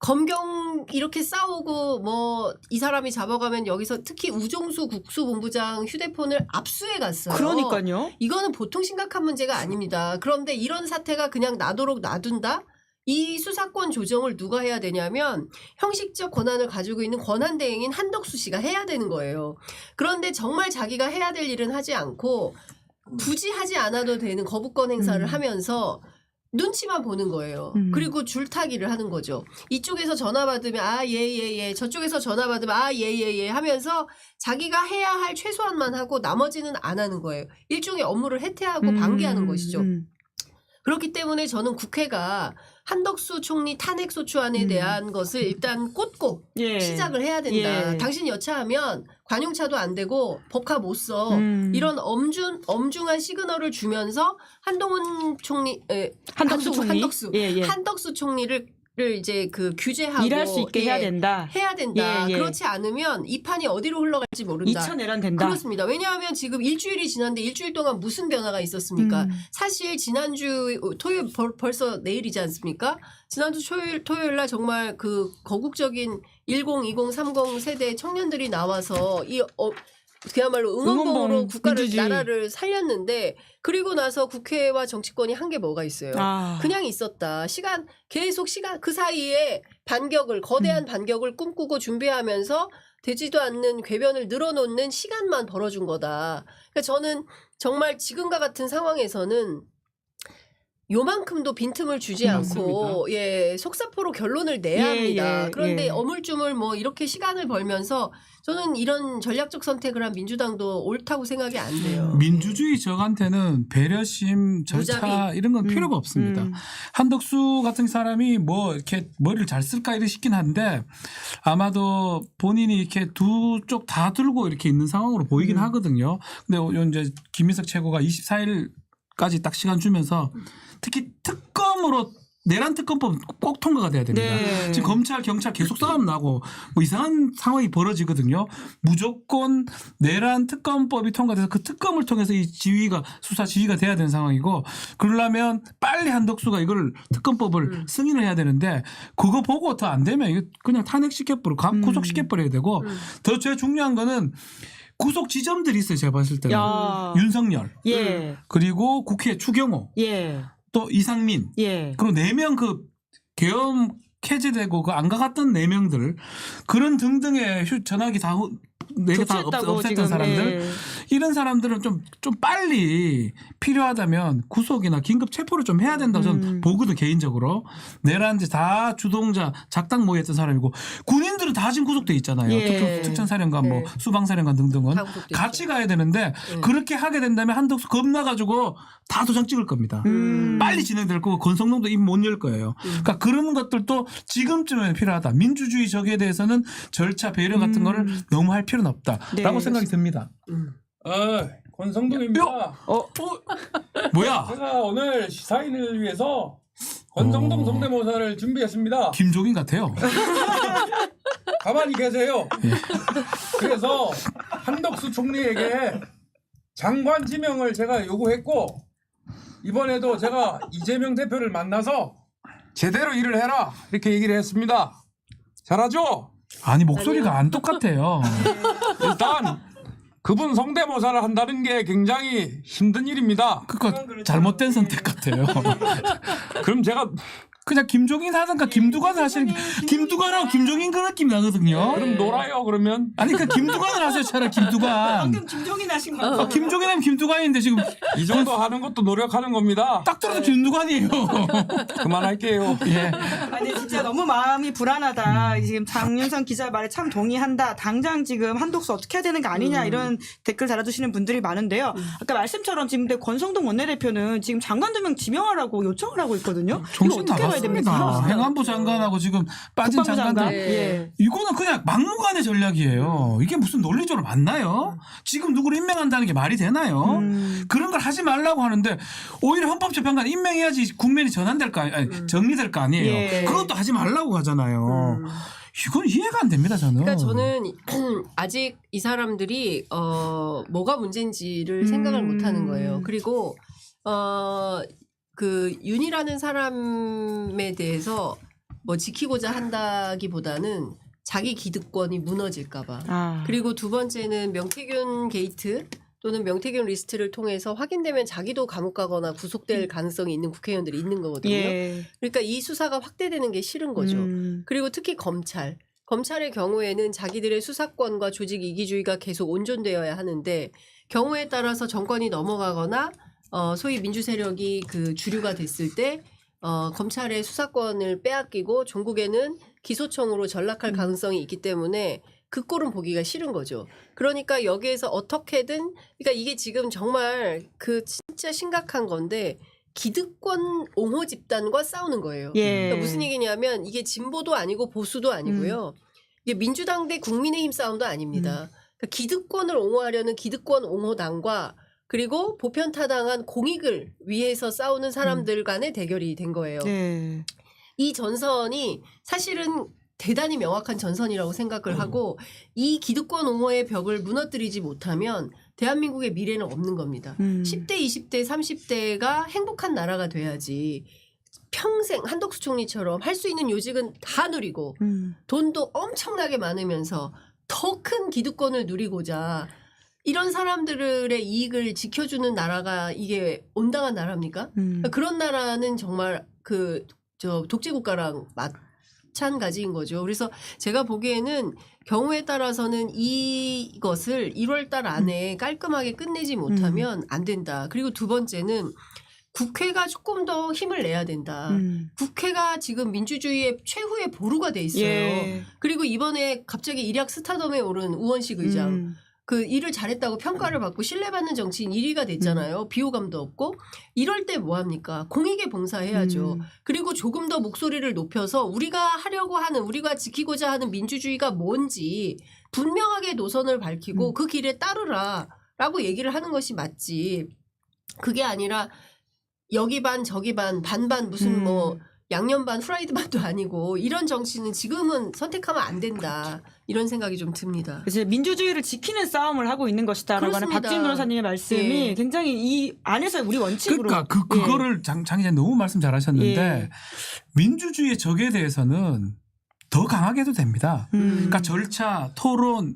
검경 이렇게 싸우고 뭐 이 사람이 잡아가면 여기서 특히 우종수 국수본부장 휴대폰을 압수해 갔어요. 그러니까요. 이거는 보통 심각한 문제가 아닙니다. 그런데 이런 사태가 그냥 나도록 놔둔다? 이 수사권 조정을 누가 해야 되냐면 형식적 권한을 가지고 있는 권한대행인 한덕수 씨가 해야 되는 거예요. 그런데 정말 자기가 해야 될 일은 하지 않고 굳이 하지 않아도 되는 거부권 행사를 하면서 눈치만 보는 거예요. 그리고 줄타기를 하는 거죠. 이쪽에서 전화 받으면 아 예 저쪽에서 전화 받으면 아 예 하면서 자기가 해야 할 최소한만 하고 나머지는 안 하는 거예요. 일종의 업무를 해태하고 방기하는 것이죠. 그렇기 때문에 저는 국회가 한덕수 총리 탄핵소추안에 대한 것을 일단 꽂고 예. 시작을 해야 된다. 예. 당신 여차하면 관용차도 안 되고 법카 못 써. 이런 엄중한 시그널을 주면서 한동훈 총리, 한덕수 총리? 한덕수, 예, 예. 한덕수 총리를 이제 그 규제하고 일할 수 있게 해야 된다. 해야 된다. 예, 예. 그렇지 않으면 이 판이 어디로 흘러갈지 모른다. 2차 내란 된다. 그렇습니다. 왜냐하면 지금 일주일이 지났는데 일주일 동안 무슨 변화가 있었습니까? 사실 지난주 토요일 벌써 내일이지 않습니까? 지난주 토요일 날 정말 그 거국적인 10, 20, 30 세대 청년들이 나와서 그야말로 응원봉으로 응원봉, 국가를 민주주의. 나라를 살렸는데 그리고 나서 국회와 정치권이 한 게 뭐가 있어요? 아. 그냥 있었다. 계속 그 사이에 거대한 반격을 꿈꾸고 준비하면서 되지도 않는 궤변을 늘어놓는 시간만 벌어준 거다. 그러니까 저는 정말 지금과 같은 상황에서는 요만큼도 빈틈을 주지 않고 속사포로 결론을 내야 예, 합니다. 예, 그런데 예. 어물쭈물 뭐 이렇게 시간을 벌면서 저는 이런 전략적 선택을 한 민주당도 옳다고 생각이 안 돼요. 민주주의 적한테는 배려심, 절차 무자비. 이런 건 필요가 없습니다. 한덕수 같은 사람이 뭐 이렇게 머리를 잘 쓸까 이렇게 싶긴 한데 아마도 본인이 이렇게 두 쪽 다 들고 이렇게 있는 상황으로 보이긴 하거든요. 근데 이제 김민석 최고가 24일까지 딱 시간 주면서 특히 특검으로 내란 특검법 꼭 통과가 돼야 됩니다. 네. 지금 검찰, 경찰 계속 싸움 나고 뭐 이상한 상황이 벌어지거든요. 무조건 내란 특검법이 통과돼서 그 특검을 통해서 이 수사 지휘가 돼야 되는 상황이고 그러려면 빨리 한덕수가 이걸 특검법을 승인을 해야 되는데 그거 보고 더 안 되면 이거 그냥 구속시켜버려야 되고 더 제일 중요한 거는 구속 지점들이 있어요. 제가 봤을 때는. 야. 윤석열 예. 그리고 국회 추경호 예. 또 이상민 예. 그리고 4명 그 계엄 해제되고 그 안 가갔던 4명들 그런 등등의 전화기 다 4개 다 조치했다고 없앴던 지금, 사람들 예. 이런 사람들은 좀 빨리 필요하다면 구속이나 긴급 체포를 좀 해야 된다고 저는 보거든 개인적으로. 내란지 다 주동자 작당 모의했던 사람이고 군인들은 다 지금 구속돼 있잖아요. 예. 특전사령관 뭐 네. 수방사령관 등등은 다 구속돼 같이 있죠. 가야 되는데 그렇게 하게 된다면 한덕수 겁나가지고 다 도장 찍을 겁니다. 빨리 진행될 거고 권성동도 입 못 열 거예요. 그러니까 그런 것들도 지금쯤에 필요하다. 민주주의 적에 대해서는 절차 배려 같은 거를 너무 할 필요는 없다라고 네. 생각이 듭니다. 권성동입니다. 뭐야? 제가 오늘 시사인을 위해서 권성동 성대모사를 준비했습니다. 김종인 같아요. 가만히 계세요. 그래서 한덕수 총리에게 장관 지명을 제가 요구했고 이번에도 제가 이재명 대표를 만나서 제대로 일을 해라 이렇게 얘기를 했습니다. 잘하죠? 아니 목소리가 안 똑같아요. 일단 그분 성대모사를 한다는 게 굉장히 힘든 일입니다. 그러니까 잘못된 선택 같아요. 그럼 제가 그냥 김종인 하든가 김두관을 하시는 김두관하고 김종인 그 느낌 나거든요. 그럼 놀아요 그러면. 아니 그 김두관을 하세요 차라리 김두관. 방금 김종인 하신 거. 김종인하면 김두관인데 지금 이 정도 하는 것도 노력하는 겁니다. 딱 들어도 김두관이에요. 그만할게요. 예. 아니 진짜 너무 마음이 불안하다. 지금 장윤선 기자 말에 참 동의한다. 당장 지금 한독수 어떻게 해야 되는 거 아니냐 이런 댓글 달아주시는 분들이 많은데요. 아까 말씀처럼 지금 근데 권성동 원내대표는 지금 장관 2명 지명하라고 요청을 하고 있거든요. 정신 이거 어떻게 봐야 됩니까? 나갔습니다. 행안부 장관하고 지금 빠진 국방부 장관. 장관들. 예. 이거는 그냥 막무가내 전략이에요. 이게 무슨 논리적으로 맞나요? 지금 누구를 임명한다는 게 말이 되나요? 그런 걸 하지 말라고 하는데 오히려 헌법재판관 임명해야지 국면이 전환될 거 아니, 정리될 거 아니에요. 예. 그것도 하지 말라고 하잖아요. 이건 이해가 안 됩니다, 저는. 그러니까 저는 아직 이 사람들이 뭐가 문제인지를 생각을 못 하는 거예요. 그리고 그 윤이라는 사람에 대해서 뭐 지키고자 한다기보다는 자기 기득권이 무너질까봐. 아. 그리고 두 번째는 명태균 게이트 또는 명태균 리스트를 통해서 확인되면 자기도 감옥 가거나 구속될 가능성이 있는 국회의원들이 있는 거거든요. 예. 그러니까 이 수사가 확대되는 게 싫은 거죠. 그리고 특히 검찰의 경우에는 자기들의 수사권과 조직 이기주의가 계속 온전되어야 하는데 경우에 따라서 정권이 넘어가거나 소위 민주 세력이 그 주류가 됐을 때 검찰의 수사권을 빼앗기고 종국에는 기소청으로 전락할 가능성이 있기 때문에 그 꼴은 보기가 싫은 거죠. 그러니까 여기에서 어떻게든 그러니까 이게 지금 정말 그 진짜 심각한 건데 기득권 옹호 집단과 싸우는 거예요. 예. 그러니까 무슨 얘기냐면 이게 진보도 아니고 보수도 아니고요. 이게 민주당 대 국민의힘 싸움도 아닙니다. 그러니까 기득권을 옹호하려는 기득권 옹호당과 그리고 보편타당한 공익을 위해서 싸우는 사람들 간의 대결이 된 거예요. 네. 이 전선이 사실은 대단히 명확한 전선이라고 생각을 하고 이 기득권 옹호의 벽을 무너뜨리지 못하면 대한민국의 미래는 없는 겁니다. 10대, 20대, 30대가 행복한 나라가 돼야지 평생 한덕수 총리처럼 할 수 있는 요직은 다 누리고 돈도 엄청나게 많으면서 더 큰 기득권을 누리고자 이런 사람들의 이익을 지켜주는 나라가 이게 온당한 나라입니까? 그런 나라는 정말 독재국가랑 마찬가지인 거죠. 그래서 제가 보기에는 경우에 따라서는 이것을 1월 달 안에 깔끔하게 끝내지 못하면 안 된다. 그리고 두 번째는 국회가 조금 더 힘을 내야 된다. 국회가 지금 민주주의의 최후의 보루가 돼 있어요. 예. 그리고 이번에 갑자기 일약 스타덤에 오른 우원식 의장. 그 일을 잘했다고 평가를 받고 신뢰받는 정치인 1위가 됐잖아요. 비호감도 없고. 이럴 때 뭐 합니까? 공익에 봉사해야죠. 그리고 조금 더 목소리를 높여서 우리가 하려고 하는 우리가 지키고자 하는 민주주의가 뭔지 분명하게 노선을 밝히고 그 길에 따르라라고 얘기를 하는 것이 맞지. 그게 아니라 여기 반 저기 반 반반 무슨 뭐 양념 반 프라이드 반도 아니고 이런 정치는 지금은 선택하면 안 된다. 이런 생각이 좀 듭니다. 그래서 민주주의를 지키는 싸움을 하고 있는 것이다라고 하는 그렇습니다. 박지훈 변호사님의 말씀이 예. 굉장히 이 안에서 우리 원칙으로 그러니까 그거를 장 기자님 너무 말씀 잘하셨는데 예. 민주주의의 적에 대해서는 더 강하게 해도 됩니다. 그러니까 절차, 토론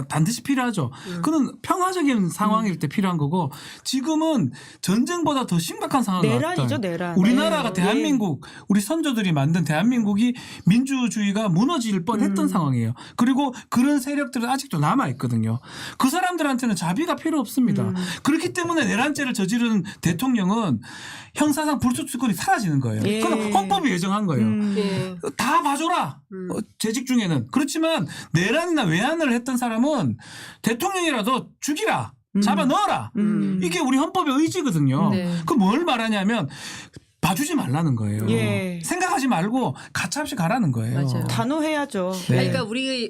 반드시 필요하죠. 그건 평화적인 상황일 때 필요한 거고 지금은 전쟁보다 더 심각한 상황이 내란이죠, 왔다. 내란. 우리나라가 네. 대한민국, 우리 선조들이 만든 대한민국이 민주주의가 무너질 뻔했던 상황이에요. 그리고 그런 세력들은 아직도 남아 있거든요. 그 사람들한테는 자비가 필요 없습니다. 그렇기 때문에 내란죄를 저지르는 대통령은 형사상 불소추권이 사라지는 거예요. 예. 그건 헌법이 예정한 거예요. 예. 다 봐줘라. 재직 중에는. 그렇지만 내란이나 외환을 했던 사람은 대통령이라도 죽이라. 잡아 넣어라. 이게 우리 헌법의 의지거든요. 네. 그 뭘 말하냐면 봐주지 말라는 거예요. 예. 생각하지 말고 가차없이 가라는 거예요. 맞아요. 단호해야죠. 네. 아니, 그러니까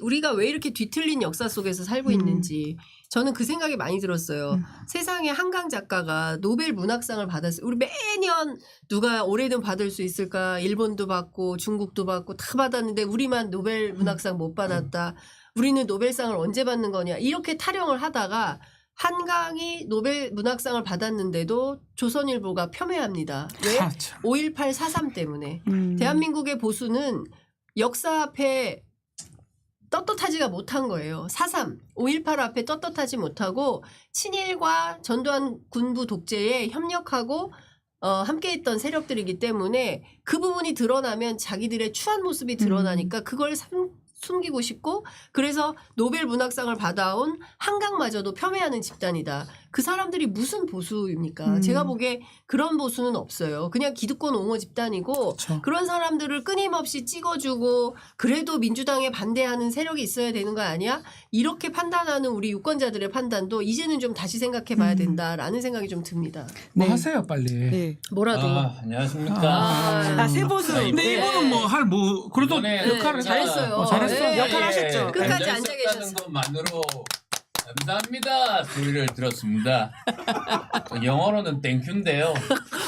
우리가 왜 이렇게 뒤틀린 역사 속에서 살고 있는지 저는 그 생각이 많이 들었어요. 세상에 한강 작가가 노벨 문학상을 받았어요. 우리 매년 누가 올해는 받을 수 있을까? 일본도 받고 중국도 받고 다 받았는데 우리만 노벨 문학상 못 받았다. 우리는 노벨상을 언제 받는 거냐? 이렇게 타령을 하다가 한강이 노벨 문학상을 받았는데도 조선일보가 폄훼합니다. 왜? 아, 참. 5.18 4.3 때문에. 대한민국의 보수는 역사 앞에 떳떳하지가 못한 거예요. 4.3, 5.18 앞에 떳떳하지 못하고 친일과 전두환 군부 독재에 협력하고 함께했던 세력들이기 때문에 그 부분이 드러나면 자기들의 추한 모습이 드러나니까 그걸 숨기고 싶고 그래서 노벨 문학상을 받아온 한강마저도 폄훼하는 집단이다. 그 사람들이 무슨 보수입니까? 제가 보기에 그런 보수는 없어요. 그냥 기득권 옹호 집단이고 그쵸. 그런 사람들을 끊임없이 찍어주고 그래도 민주당에 반대하는 세력이 있어야 되는 거 아니야? 이렇게 판단하는 우리 유권자들의 판단도 이제는 좀 다시 생각해 봐야 된다라는 생각이 좀 듭니다. 뭐 네. 하세요 빨리. 네. 뭐라도. 안녕하십니까. 세보수. 근데 이거는 뭐 할 뭐 그래도 이번에 역할을 잘했어요. 잘했어. 네. 역할 하셨죠. 끝까지 앉아 계셨어요. 앉아있었다는 것만으로 감사합니다 소리를 들었습니다. 영어로는 땡큐인데요.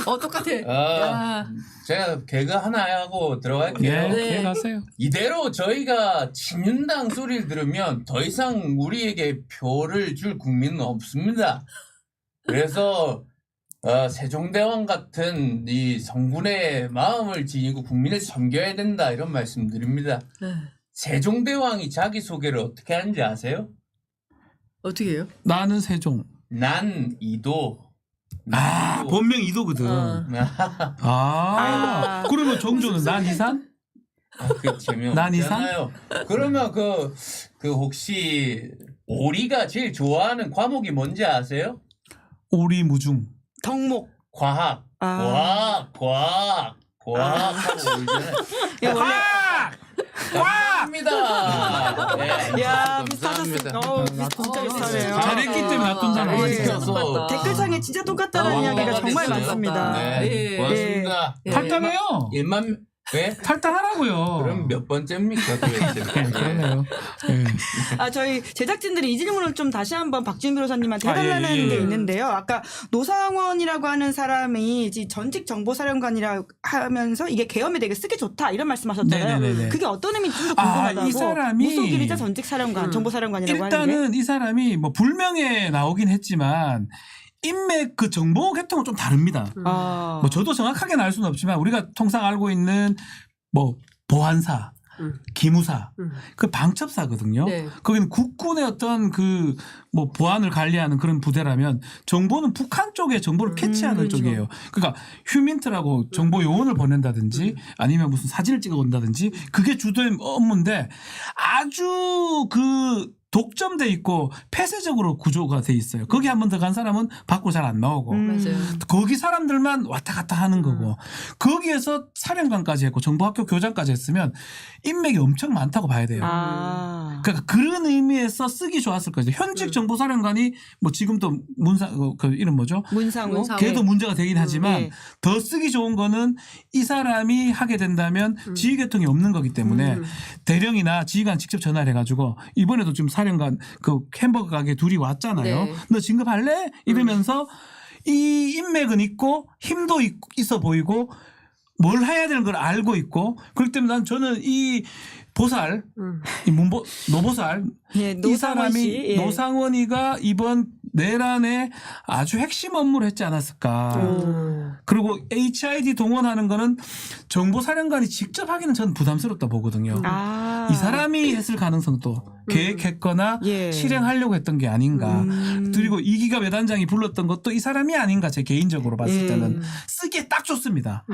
똑같아. 아, 제가 개그 하나 하고 들어갈게요. 네, 가세요. 이대로 저희가 친윤당 소리를 들으면 더 이상 우리에게 표를 줄 국민은 없습니다. 그래서 세종대왕 같은 이 성군의 마음을 지니고 국민을 섬겨야 된다 이런 말씀드립니다. 세종대왕이 자기소개를 어떻게 하는지 아세요? 어떻게 해요? 나는 세종. 난 이도. 아 본명 이도거든. 아, 그러면 정조는 난 이산? 그 난 이상? 재미없잖아요. 그러면 그 혹시 오리가 제일 좋아하는 과목이 뭔지 아세요? 오리무중. 덕목. 과학. 아. 과학. 하고 울잖아요. 야, 원래 감사합니다. 네, 야, 감사합니다. 비슷하셨어요. 진짜 비슷하네요. 잘했기 때문에 놔둔다는 네. 거지. 시켜서 댓글창에 진짜 똑같다는 이야기가 정말 됐어요. 많습니다. 네, 네. 고맙습니다. 네. 탈당해요. 1만 왜? 탈당하라고요. 그럼 몇 번째입니까? 도대체? 그러네요. 네. 저희 제작진들이 이 질문을 좀 다시 한번 박지훈 변호사님한테 해달라는 예, 예. 게 있는데요. 아까 노상원이라고 하는 사람이 전직 정보사령관이라고 하면서 이게 계엄에 되게 쓰기 좋다 이런 말씀하셨잖아요. 네네네네. 그게 어떤 의미인지 좀 더 궁금하다고. 이 사람이 무속일이자 전직 사령관, 정보사령관이라고 하는 게. 일단은 이 사람이 뭐 불명예 나오긴 했지만 인맥 그 정보 계통은 좀 다릅니다. 아. 뭐 저도 정확하게는 알 수는 없지만 우리가 통상 알고 있는 뭐 보안사, 기무사, 그 방첩사거든요. 네. 거기는 국군의 어떤 그 뭐 보안을 관리하는 그런 부대라면 정보는 북한 쪽에 정보를 캐치하는 그렇죠. 쪽이에요. 그러니까 휴민트라고 정보 요원을 보낸다든지 아니면 무슨 사진을 찍어 온다든지 그게 주된 업무인데 아주 그 독점돼 있고 폐쇄적으로 구조가 돼 있어요. 거기 한 번 더 간 사람은 밖으로 잘 안 나오고 맞아요. 거기 사람들만 왔다 갔다 하는 거고 거기에서 사령관까지 했고 정보학교 교장까지 했으면 인맥이 엄청 많다고 봐야 돼요. 아. 그러니까 그런 의미에서 쓰기 좋았을 거죠. 현직 정보사령관이 뭐 지금도 그 이름 뭐죠? 문상호. 문상호. 걔도 문제가 되긴 하지만 네. 더 쓰기 좋은 거는 이 사람이 하게 된다면 지휘계통이 없는 거기 때문에 대령이나 지휘관 직접 전화를 해가지고 이번에도 지금 사령관 그 햄버거 가게 둘이 왔잖아요. 네. 너 진급할래? 이러면서 이 인맥은 있고 힘도 있어 보이고 뭘 해야 되는 걸 알고 있고 그렇기 때문에 저는 이 보살, 이 노보살 예, 이 노상원 사람이 씨. 예. 노상원이가 이번 내란에 아주 핵심 업무를 했지 않았을까. 그리고 HID 동원하는 거는 정보사령관이 직접 하기는 저는 부담스럽다 보거든요. 아. 이 사람이 했을 가능성도 계획했거나 예. 실행하려고 했던 게 아닌가. 그리고 이기갑 외단장이 불렀던 것도 이 사람이 아닌가 제 개인적으로 봤을 예. 때는 쓰기에 딱 좋습니다.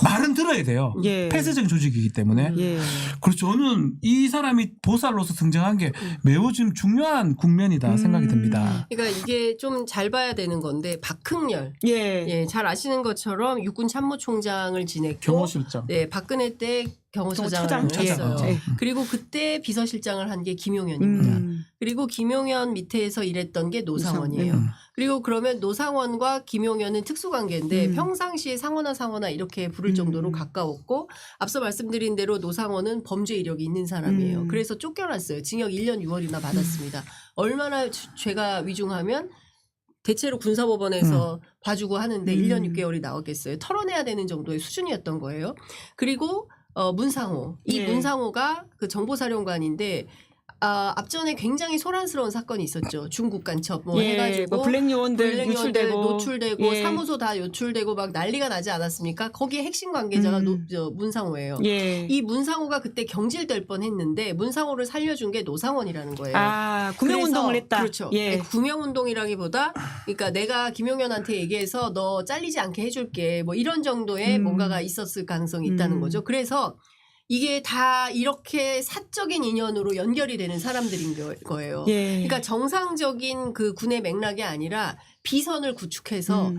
말은 들어야 돼요. 예. 폐쇄적인 조직이기 때문에. 예. 그래서 저는 이 사람이 보살로서 등장한 게 매우 지금 중요한 국면이다 생각이 듭니다. 그러니까 이게 좀 잘 봐야 되는 건데 박흥렬 예. 잘 아시는 것처럼 육군 참모총장을 지냈고 경호실장. 네, 박근혜 때 경호처장을 경호처장. 했어요. 예. 그리고 그때 비서실장을 한 게 김용현입니다. 음. 그리고 김용현 밑에서 일했던 게 노상원이에요. 그리고 그러면 노상원과 김용현은 특수관계인데 평상시에 상원아 이렇게 부를 정도로 가까웠고 앞서 말씀드린 대로 노상원은 범죄 이력이 있는 사람이에요. 그래서 쫓겨났어요. 징역 1년 6월이나 받았습니다. 얼마나 죄가 위중하면 대체로 군사법원에서 봐주고 하는데 1년 6개월이 나오겠어요. 털어내야 되는 정도의 수준이었던 거예요. 그리고 문상호. 이 예. 문상호가 그 정보사령관인데 앞전에 굉장히 소란스러운 사건이 있었죠. 중국 간첩 뭐 예, 해가지고 뭐 블랙 요원들 블랙 요원들 유출되고 노출되고 예. 사무소 다 노출되고 막 난리가 나지 않았습니까? 거기에 핵심 관계자가 문상호예요. 예. 이 문상호가 그때 경질될 뻔했는데 문상호를 살려준 게 노상원이라는 거예요. 아, 구명운동을 그래서- 했다. 그렇죠. 예. 구명운동이라기보다 그러니까 내가 김용현한테 얘기해서 너 잘리지 않게 해줄게 뭐 이런 정도의 뭔가가 있었을 가능성이 있다는 거죠. 그래서 이게 다 이렇게 사적인 인연으로 연결이 되는 사람들인 거예요. 예. 그러니까 정상적인 그 군의 맥락이 아니라 비선을 구축해서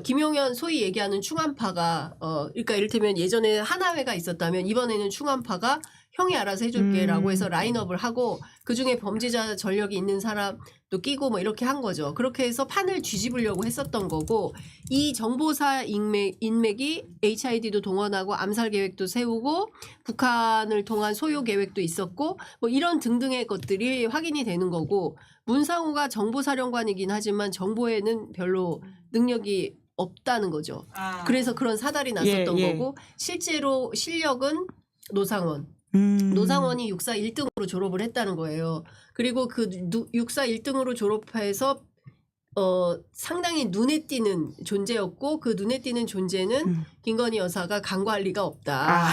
김용현 소위 얘기하는 충암파가 그러니까 이를테면 예전에 하나회가 있었다면 이번에는 충암파가 형이 알아서 해줄게라고 해서 라인업을 하고 그중에 범죄자 전력이 있는 사람도 끼고 뭐 이렇게 한 거죠. 그렇게 해서 판을 뒤집으려고 했었던 거고 이 정보사 인맥이 HID도 동원하고 암살 계획도 세우고 북한을 통한 소요 계획도 있었고 뭐 이런 등등의 것들이 확인이 되는 거고 문상호가 정보사령관이긴 하지만 정보에는 별로 능력이 없다는 거죠. 아. 그래서 그런 사달이 났었던 예. 거고 실제로 실력은 노상원. 노상원이 육사 1등으로 졸업을 했다는 거예요. 그리고 그 육사 1등으로 졸업해서 상당히 눈에 띄는 존재였고 그 눈에 띄는 존재는 김건희 여사가 간과할 리가 없다.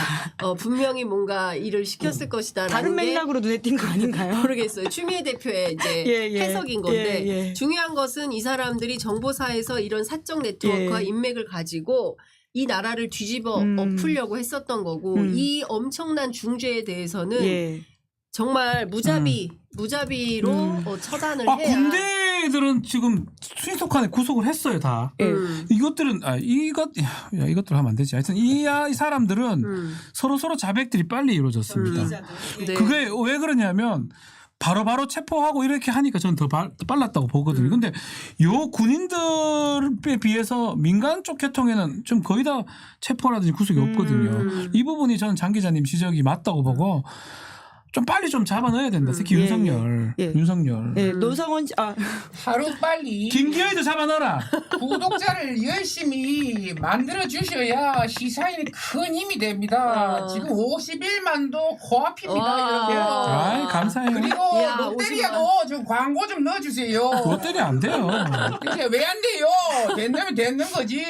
분명히 뭔가 일을 시켰을 것이다라는 다른 게 맥락으로 눈에 띈 거 아닌가요? 모르겠어요. 추미애 대표의 이제 예, 예. 해석인 건데 예, 예. 중요한 것은 이 사람들이 정보사에서 이런 사적 네트워크와 예. 인맥을 가지고 이 나라를 뒤집어 엎으려고 했었던 거고 이 엄청난 중죄에 대해서는 예. 정말 무자비로 처단을 아, 해야 군대들은 지금 신속하게 구속을 했어요, 다. 예. 이것들은 이것들 하면 안 되지. 하여튼 이 사람들은 서로 자백들이 빨리 이루어졌습니다. 네. 그게 왜 그러냐면 바로바로 체포하고 이렇게 하니까 저는 더 빨랐다고 보거든요. 근데 요 군인들에 비해서 민간 쪽 계통에는 좀 거의 다 체포라든지 구속이 없거든요. 이 부분이 저는 장 기자님 지적이 맞다고 보고 좀 빨리 좀 잡아 넣어야 된다. 특히 예, 윤석열. 예. 윤석열. 예. 노상원 하루 빨리 김기현이도 잡아 넣어라. 구독자를 열심히 만들어 주셔야 시사인이 큰 힘이 됩니다. 지금 51만도 코앞입니다, 와. 여러분. 아이, 감사해요. 그리고 야, 롯데리아도 좀 광고 좀 넣어주세요. 롯데리 안 돼요. 이제 왜 안 돼요? 된다면 되는 거지.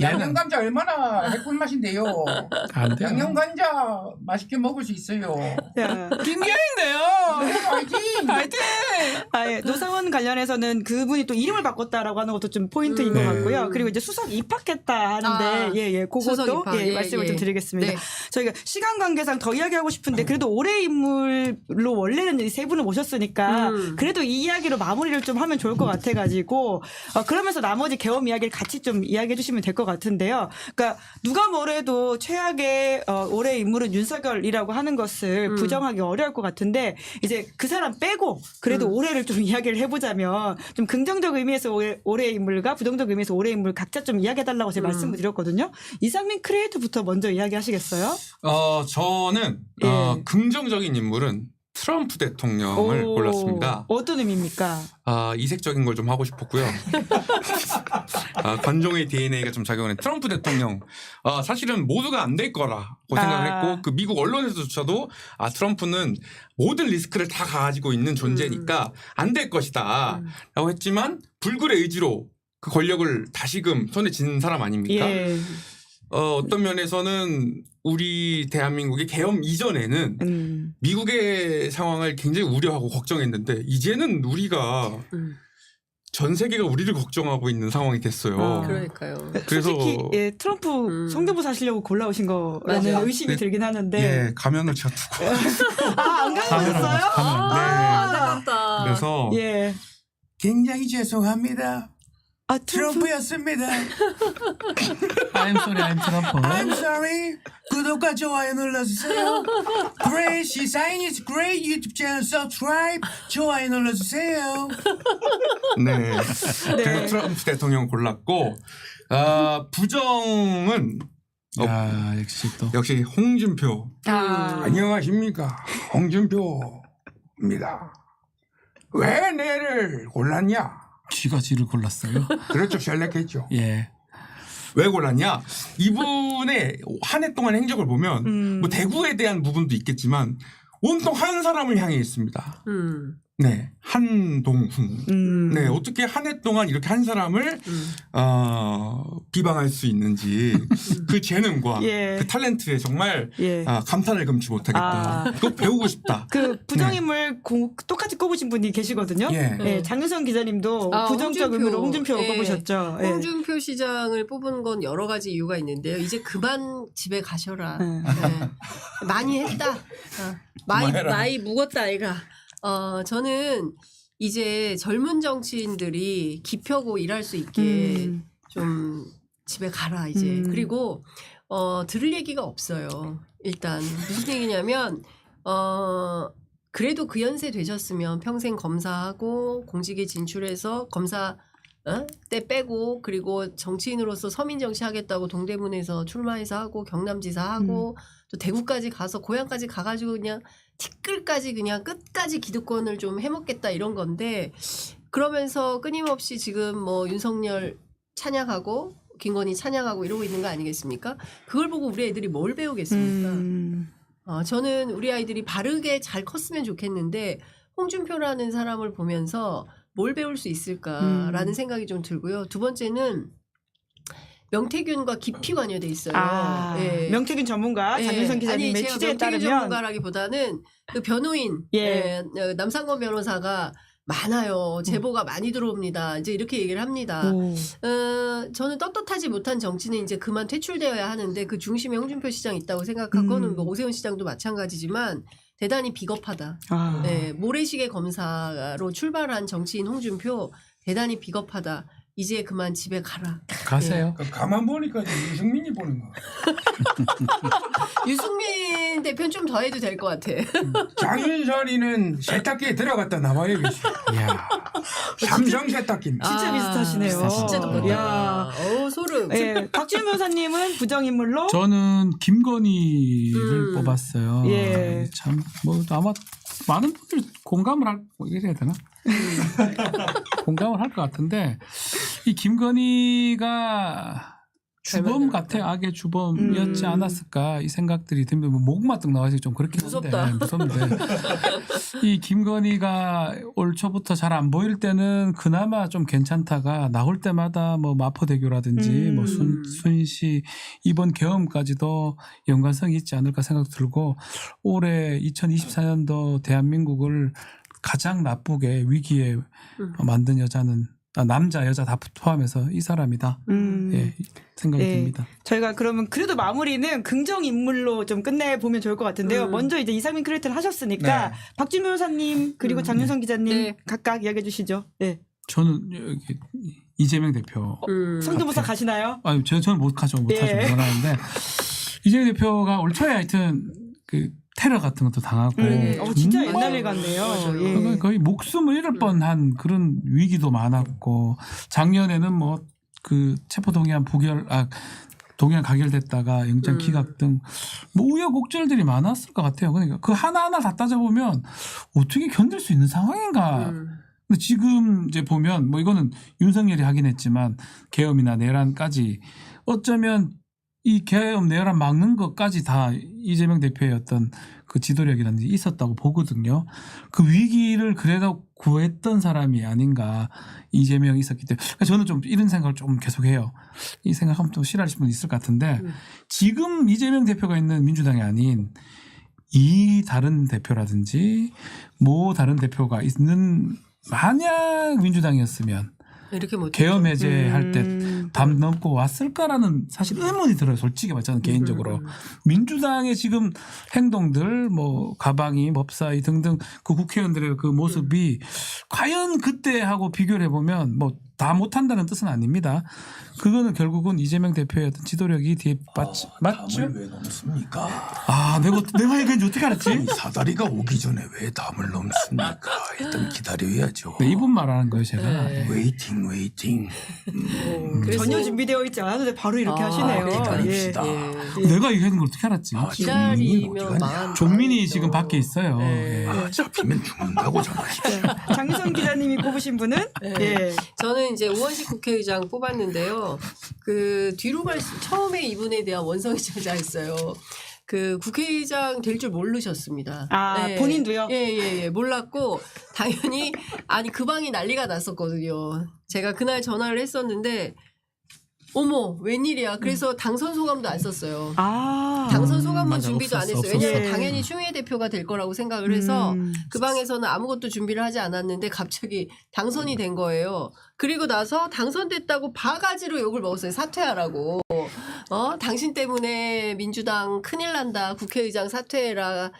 양념 감자 얼마나 해꿀 맛인데요. 안 돼요. 양념 감자 맛있게 먹을 수 있어요. 야. 김기현인데요. 화이팅! 화이팅! 아, 예. 노상원 관련해서는 그분이 또 이름을 바꿨다라고 하는 것도 좀 포인트인 것 네. 같고요. 그리고 이제 수석 입학했다 하는데 예. 수석 그것도 입학. 예, 말씀을 좀 드리겠습니다. 네. 저희가 시간 관계상 더 이야기하고 싶은데 그래도 올해 인물로 원래는 이 세 분을 모셨으니까 그래도 이 이야기로 마무리를 좀 하면 좋을 것 같아가지고 그러면서 나머지 계엄 이야기를 같이 좀 이야기해 주시면 될 것 같은데요. 그러니까 누가 뭐래도 최악의 올해 인물은 윤석열이라고 하는 것을 부정하기 어려울 것 같은데 이제 그 사람 빼고 그래도 올해를 좀 이야기를 해보자면 좀 긍정적 의미에서 올해의 인물과 부정적 의미에서 올해의 인물 각자 좀 이야기해달라고 제가 말씀을 드렸거든요. 이상민 크리에이터부터 먼저 이야기하시겠어요? 저는 예. 긍정적인 인물은 트럼프 대통령을 오, 골랐습니다. 어떤 의미입니까? 이색적인 걸 좀 하고 싶었고요. 관종의 DNA가 좀 작용하는 트럼프 대통령. 사실은 모두가 안 될 거라고 생각을 했고, 그 미국 언론에서조차도 트럼프는 모든 리스크를 다 가지고 있는 존재니까 안 될 것이다. 라고 했지만, 불굴의 의지로 그 권력을 다시금 손에 쥔 사람 아닙니까? 예. 어떤 면에서는 우리 대한민국의 계엄 이전에는 미국의 상황을 굉장히 우려하고 걱정했는데 이제는 우리가 전 세계가 우리를 걱정하고 있는 상황이 됐어요. 그러니까요. 그래서 솔직히 예, 트럼프 성대모 사시려고 골라오신 거라는 맞아요. 의심이 네. 들긴 하는데 예, 가면을 제가 두고 안 가보셨어요? 안타깝다. 그래서 예. 굉장히 죄송합니다. 트럼프 트럼프였습니다. I'm sorry, I'm 트럼프. I'm sorry. 구독과 좋아요 눌러주세요. Great 시사인 is great 유튜브 채널 subscribe 좋아요 눌러주세요. 네. 그래서 트럼프 대통령 골랐고 부정은 역시 또. 역시 홍준표. 안녕하십니까, 홍준표입니다. 왜 내를 골랐냐? 쥐가 쥐를 골랐어요. 그렇죠, 셀렉했죠. 예. 왜 골랐냐? 이분의 한 해 동안 행적을 보면 뭐 대구에 대한 부분도 있겠지만 온통 한 사람을 향해 있습니다. 네, 한동훈. 네, 어떻게 한 해 동안 이렇게 한 사람을 비방할 수 있는지 그 재능과 예. 그 탤런트에 정말 예. 감탄을 금치 못하겠다. 또 배우고 싶다. 그 부정인물 똑같이 꼽으신 분이 계시거든요. 예. 예, 장윤선 기자님도 부정적 홍준표. 의미로 홍준표를 예. 꼽으셨죠. 예. 홍준표 시장을 뽑은 건 여러 가지 이유가 있는데요. 이제 그만 집에 가셔라. 예. 네. 많이 했다. 그만해라. 많이 묵었다 아이가. 저는 이제 젊은 정치인들이 기펴고 일할 수 있게 좀 집에 가라 이제. 그리고 들을 얘기가 없어요. 일단 무슨 얘기냐면 그래도 그 연세 되셨으면 평생 검사하고 공직에 진출해서 검사 때 빼고 그리고 정치인으로서 서민 정치 하겠다고 동대문에서 출마해서 하고 경남지사 하고 또 대구까지 가서 고향까지 가가지고 그냥 티끌까지 그냥 끝까지 기득권을 좀 해먹겠다 이런 건데 그러면서 끊임없이 지금 뭐 윤석열 찬양하고 김건희 찬양하고 이러고 있는 거 아니겠습니까? 그걸 보고 우리 애들이 뭘 배우겠습니까? 저는 우리 아이들이 바르게 잘 컸으면 좋겠는데 홍준표라는 사람을 보면서 뭘 배울 수 있을까라는 생각이 좀 들고요. 두 번째는 명태균과 깊이 관여돼 있어요. 예. 명태균 전문가 장윤선 기자님의 제가 취재에 명태균 따르면 전문가라기보다는 그 변호인 예. 남상권 변호사가 많아요. 제보가 많이 들어옵니다. 이제 이렇게 얘기를 합니다. 저는 떳떳하지 못한 정치는 이제 그만 퇴출되어야 하는데 그 중심에 홍준표 시장 있다고 생각하고는 뭐 오세훈 시장도 마찬가지지만 대단히 비겁하다. 네, 모래시계 검사로 출발한 정치인 홍준표 대단히 비겁하다. 이제 그만 집에 가라. 가세요. 가만 보니까 유승민이 보는 거. 유승민 대표는 좀 더 해도 될 것 같아. 장윤선이는 세탁기에 들어갔다 나와야 계시. 이야. 삼성 세탁기입니다. 진짜 비슷하시네요. 진짜 똑같다. 야. 소름. 예. 박지훈 변호사님은 부정인물로 저는 김건희를 뽑았어요. 예. 참 뭐 아마 많은 분들 공감을 이래야 되나? 공감을 할 것 같은데 이 김건희가 주범 같아 악의 주범이었지 않았을까 이 생각들이 들면 뭐 목마뜩 나와서 좀 그렇긴 무섭다. 한데 무섭는데 이 김건희가 올 초부터 잘 안 보일 때는 그나마 좀 괜찮다가 나올 때마다 뭐 마포대교라든지 뭐 순시 이번 계엄까지도 연관성이 있지 않을까 생각 들고 올해 2024년도 대한민국을 가장 나쁘게 위기에 만든 여자는 남자 여자 다 포함해서 이 사람이다. 예, 생각이 예. 듭니다. 저희가 그러면 그래도 마무리는 긍정 인물로 좀 끝내보면 좋을 것 같은데요. 먼저 이제 이상민 크리에이터를 하셨으니까 네. 박준 변호사님 그리고 장윤선 기자님 네. 각각 이야기해 주시죠. 네. 저는 여기 이재명 대표. 성대모사 가시나요? 아니 저는 못 하죠. 예. 못하는데 이재명 대표가 올 초에 하여튼 그 테러 같은 것도 당하고 진짜 정말 옛날 일 같네요. 맞아요. 예. 거의 목숨을 잃을 뻔한 그런 위기도 많았고 작년에는 뭐 그 체포동의안 동의안 가결됐다가 영장 기각 등 뭐 우여곡절들이 많았을 것 같아요. 그러니까 그 하나하나 다 따져보면 어떻게 견딜 수 있는 상황인가. 근데 지금 이제 보면 뭐 이거는 윤석열이 하긴 했지만 계엄이나 내란까지 어쩌면 이 계엄 내란 막는 것까지 다 이재명 대표의 어떤 그 지도력이라는 게 있었다고 보거든요. 그 위기를 그래도 구했던 사람이 아닌가 이재명이 있었기 때문에 그러니까 저는 좀 이런 생각을 좀 계속해요. 이 생각하면 또 싫어하실 분 있을 것 같은데 지금 이재명 대표가 있는 민주당이 아닌 이 다른 대표라든지 뭐 다른 대표가 있는 만약 민주당이었으면 이렇게 못 계엄 해제할 때 밤 넘고 왔을까라는 사실 의문이 들어요. 솔직히 말하자면 개인적으로. 민주당의 지금 행동들 뭐 가방이 법사위 등등 그 국회의원들의 그 모습이 과연 그때하고 비교를 해보면 뭐 다 못한다는 뜻은 아닙니다. 그거는 결국은 이재명 대표의 어떤 지도력이 뒤에 맞죠? 담을 왜 넘습니까? 아 내가 얘기한지 어떻게 알았지? 사다리가 오기 전에 왜 담을 넘습니까? 일단 기다려야죠. 네, 이분 말하는 거예요 제가. 웨이팅. 전혀 준비되어 있지 않았는데 바로 이렇게 하시네요. 기다립시다. 내가 얘기하는 걸 어떻게 알았지? 기다리면 망한 종민이 지금 밖에 있어요. 예. 잡히면 죽는다고 전화하십시오. 장윤선 기자님이 뽑으신 분은 예. 저는 이제 우원식 국회의장 뽑았는데요. 그 뒤로 처음에 이분에 대한 원성이 제자했어요. 그 국회의장 될 줄 모르셨습니다. 아, 네. 본인도요? 예, 몰랐고 당연히 아니 그 방이 난리가 났었거든요. 제가 그날 전화를 했었는데 어머 웬일이야. 그래서 당선 소감도 안 썼어요. 아. 당선 소감문 맞아, 준비도 안 없었어, 했어요. 왜냐하면 없었어. 당연히 추미애 대표가 될 거라고 생각을 해서 그 방에서는 아무것도 준비를 하지 않았는데 갑자기 당선이 된 거예요. 그리고 나서 당선됐다고 바가지로 욕을 먹었어요. 사퇴하라고. 당신 때문에 민주당 큰일 난다. 국회의장 사퇴해라.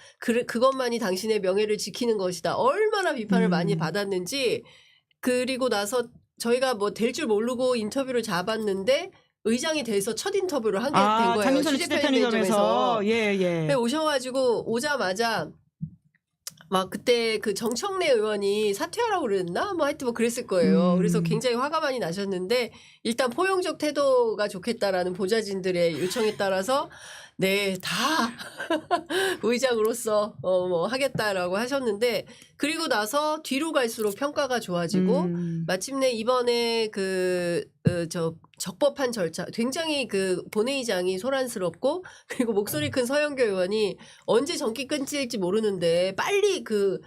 그것만이 당신의 명예를 지키는 것이다. 얼마나 비판을 많이 받았는지. 그리고 나서 저희가 뭐 될 줄 모르고 인터뷰를 잡았는데 의장이 돼서 첫 인터뷰를 하게 된 거예요. 장윤선 취재 편의점에서 예. 네, 오셔가지고 오자마자 막 그때 그 정청래 의원이 사퇴하라고 그랬나? 뭐 하여튼 뭐 그랬을 거예요. 그래서 굉장히 화가 많이 나셨는데 일단 포용적 태도가 좋겠다라는 보좌진들의 요청에 따라서 네, 다 의장으로서 뭐 하겠다라고 하셨는데 그리고 나서 뒤로 갈수록 평가가 좋아지고 마침내 이번에 저 적법한 절차 굉장히 그 본회의장이 소란스럽고 그리고 목소리 큰 서영교 의원이 언제 정기 끊질지 모르는데 빨리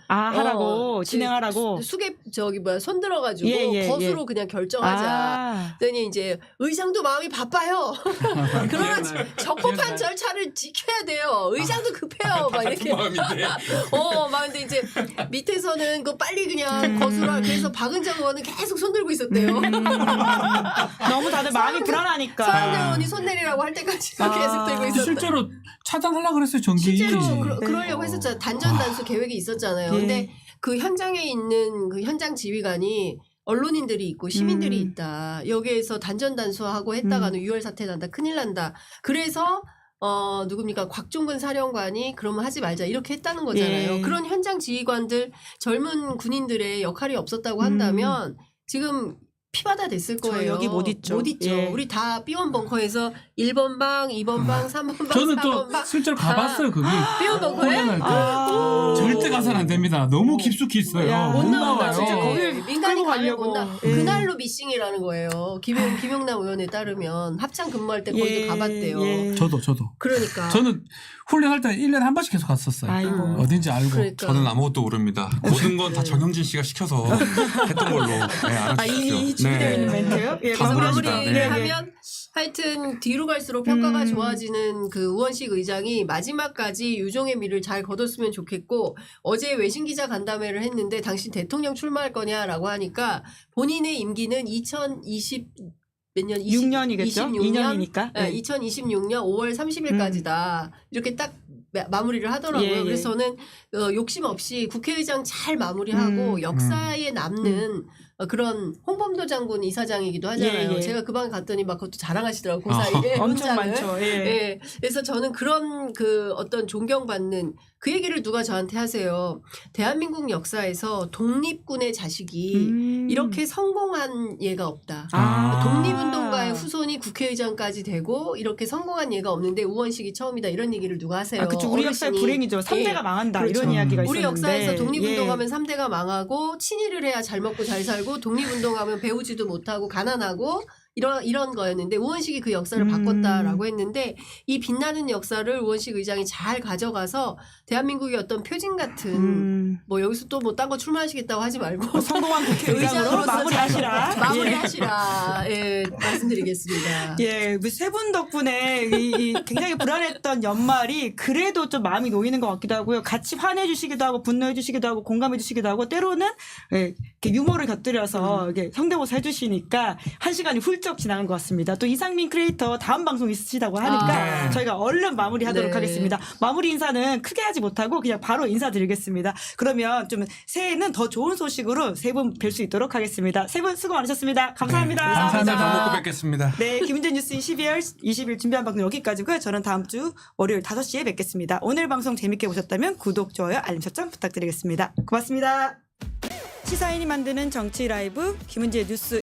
하라고 진행하라고 손 들어가지고 예. 거수로 그냥 결정하자. 그랬더니 이제 의장도 마음이 바빠요. 그러나 적법한 절차를 지켜야 돼요. 의장도 급해요. 막 이렇게. 마음인데. 막 근데 이제 밑에서는 그거 빨리 그냥 거수라. 그래서 박은정 의원은 계속 손 들고 있었대요. 너무 다들 마음이 불안하니까. 서영교 의원이 손 내리라고 할 때까지 계속 들고 있었대. 실제로 차단하려고 그랬어요 전기. 실제로 그러려고 했었잖아요. 단전 단수 계획이 있었잖아요. 예. 근데 그 현장에 있는 그 현장 지휘관이 언론인들이 있고 시민들이 있다. 여기에서 단전 단수하고 했다가는 유혈 사태 난다. 큰일 난다. 그래서 누굽니까? 곽종근 사령관이 그러면 하지 말자 이렇게 했다는 거잖아요. 예. 그런 현장 지휘관들 젊은 군인들의 역할이 없었다고 한다면 지금 피바다 됐을 저 거예요. 여기 못 있죠. 못 있죠. 예. 우리 다 B1 벙커에서 1번 방, 2번 방, 3번 방, 저는 4번 또 방. 실제로 가봤어요 거기. B1 벙커에? 훈련할 때. 절대 가서는 안 됩니다. 너무 깊숙이 있어요. 야, 못 못 나온다. 나와요. 진짜 거길 민간이 끌고 가면 가려고. 못 나. 예. 그날로 미싱이라는 거예요. 김용남 의원에 따르면 합창 근무할 때 거기도 가봤대요. 예. 저도. 그러니까. 저는 훈련할 때 1년에 한 번씩 계속 갔었어요. 아이고. 어딘지 알고. 그러니까. 저는 아무것도 모릅니다. 모든 건 다 정영진 씨가 시켜서 했던 걸로 알아주십시오. 이미 준비되어 있는 멘트요? 예, 그래서 마무리합니다. 마무리하면 하여튼 뒤로 갈수록 평가가 좋아지는 그 우원식 의장이 마지막까지 유종의 미를 잘 거뒀으면 좋겠고 어제 외신 기자 간담회를 했는데 당신 대통령 출마할 거냐라고 하니까 본인의 임기는 2020 몇 년? 6년이겠죠? 2년이니까. 네, 2026년 5월 30일까지다. 이렇게 딱 마무리를 하더라고요. 예. 그래서 저는 욕심 없이 국회의장 잘 마무리하고 역사에 남는 그런 홍범도 장군 이사장이기도 하잖아요. 예. 제가 그 방 갔더니 막 그것도 자랑하시더라고요. 그 사이에 엄청 훈장을. 많죠. 예. 예. 그래서 저는 그런 그 어떤 존경받는 그 얘기를 누가 저한테 하세요. 대한민국 역사에서 독립군의 자식이 이렇게 성공한 예가 없다. 독립운동가의 후손이 국회의장까지 되고 이렇게 성공한 예가 없는데 우원식이 처음이다. 이런 얘기를 누가 하세요. 그쵸. 우리 역사의 어르신이. 불행이죠. 3대가 예. 망한다. 그렇죠. 이런 이야기가 있었는데. 우리 역사에서 예. 독립운동하면 3대가 망하고 친일을 해야 잘 먹고 잘 살고 독립운동하면 배우지도 못하고 가난하고 이런 거였는데 우원식이 그 역사를 바꿨다라고 했는데 이 빛나는 역사를 우원식 의장이 잘 가져가서 대한민국의 어떤 표징 같은 뭐 여기서 또 뭐 딴 거 출마하시겠다고 하지 말고 성공한 국회의장으로 마무리하시라. 마무리하시라. 예, 말씀드리겠습니다. 예, 세 분 덕분에 이 굉장히 불안했던 연말이 그래도 좀 마음이 놓이는 것 같기도 하고요. 같이 화내주시기도 하고 분노해주시기도 하고 공감해주시기도 하고 때로는 예, 이렇게 유머를 곁들여서 이렇게 성대모사 해주시니까 한 시간이 훌쩍 지나간 것 같습니다. 또 이상민 크리에이터 다음 방송 있으시다고 하니까 저희가 얼른 마무리하도록 네. 하겠습니다. 마무리 인사는 크게 하지 못하고 그냥 바로 인사드리겠습니다. 그러면 좀 새해는 더 좋은 소식으로 세 분 뵐 수 있도록 하겠습니다. 세 분 수고 많으셨습니다. 감사합니다. 감사합니다. 밥 먹고 뵙겠습니다. 네, 김은재 뉴스인 12월 20일 준비한 방송 여기까지고요. 저는 다음 주 월요일 5시에 뵙겠습니다. 오늘 방송 재밌게 보셨다면 구독, 좋아요, 알림 설정 부탁드리겠습니다. 고맙습니다. 시사인이 만드는 정치 라이브 김은재 뉴스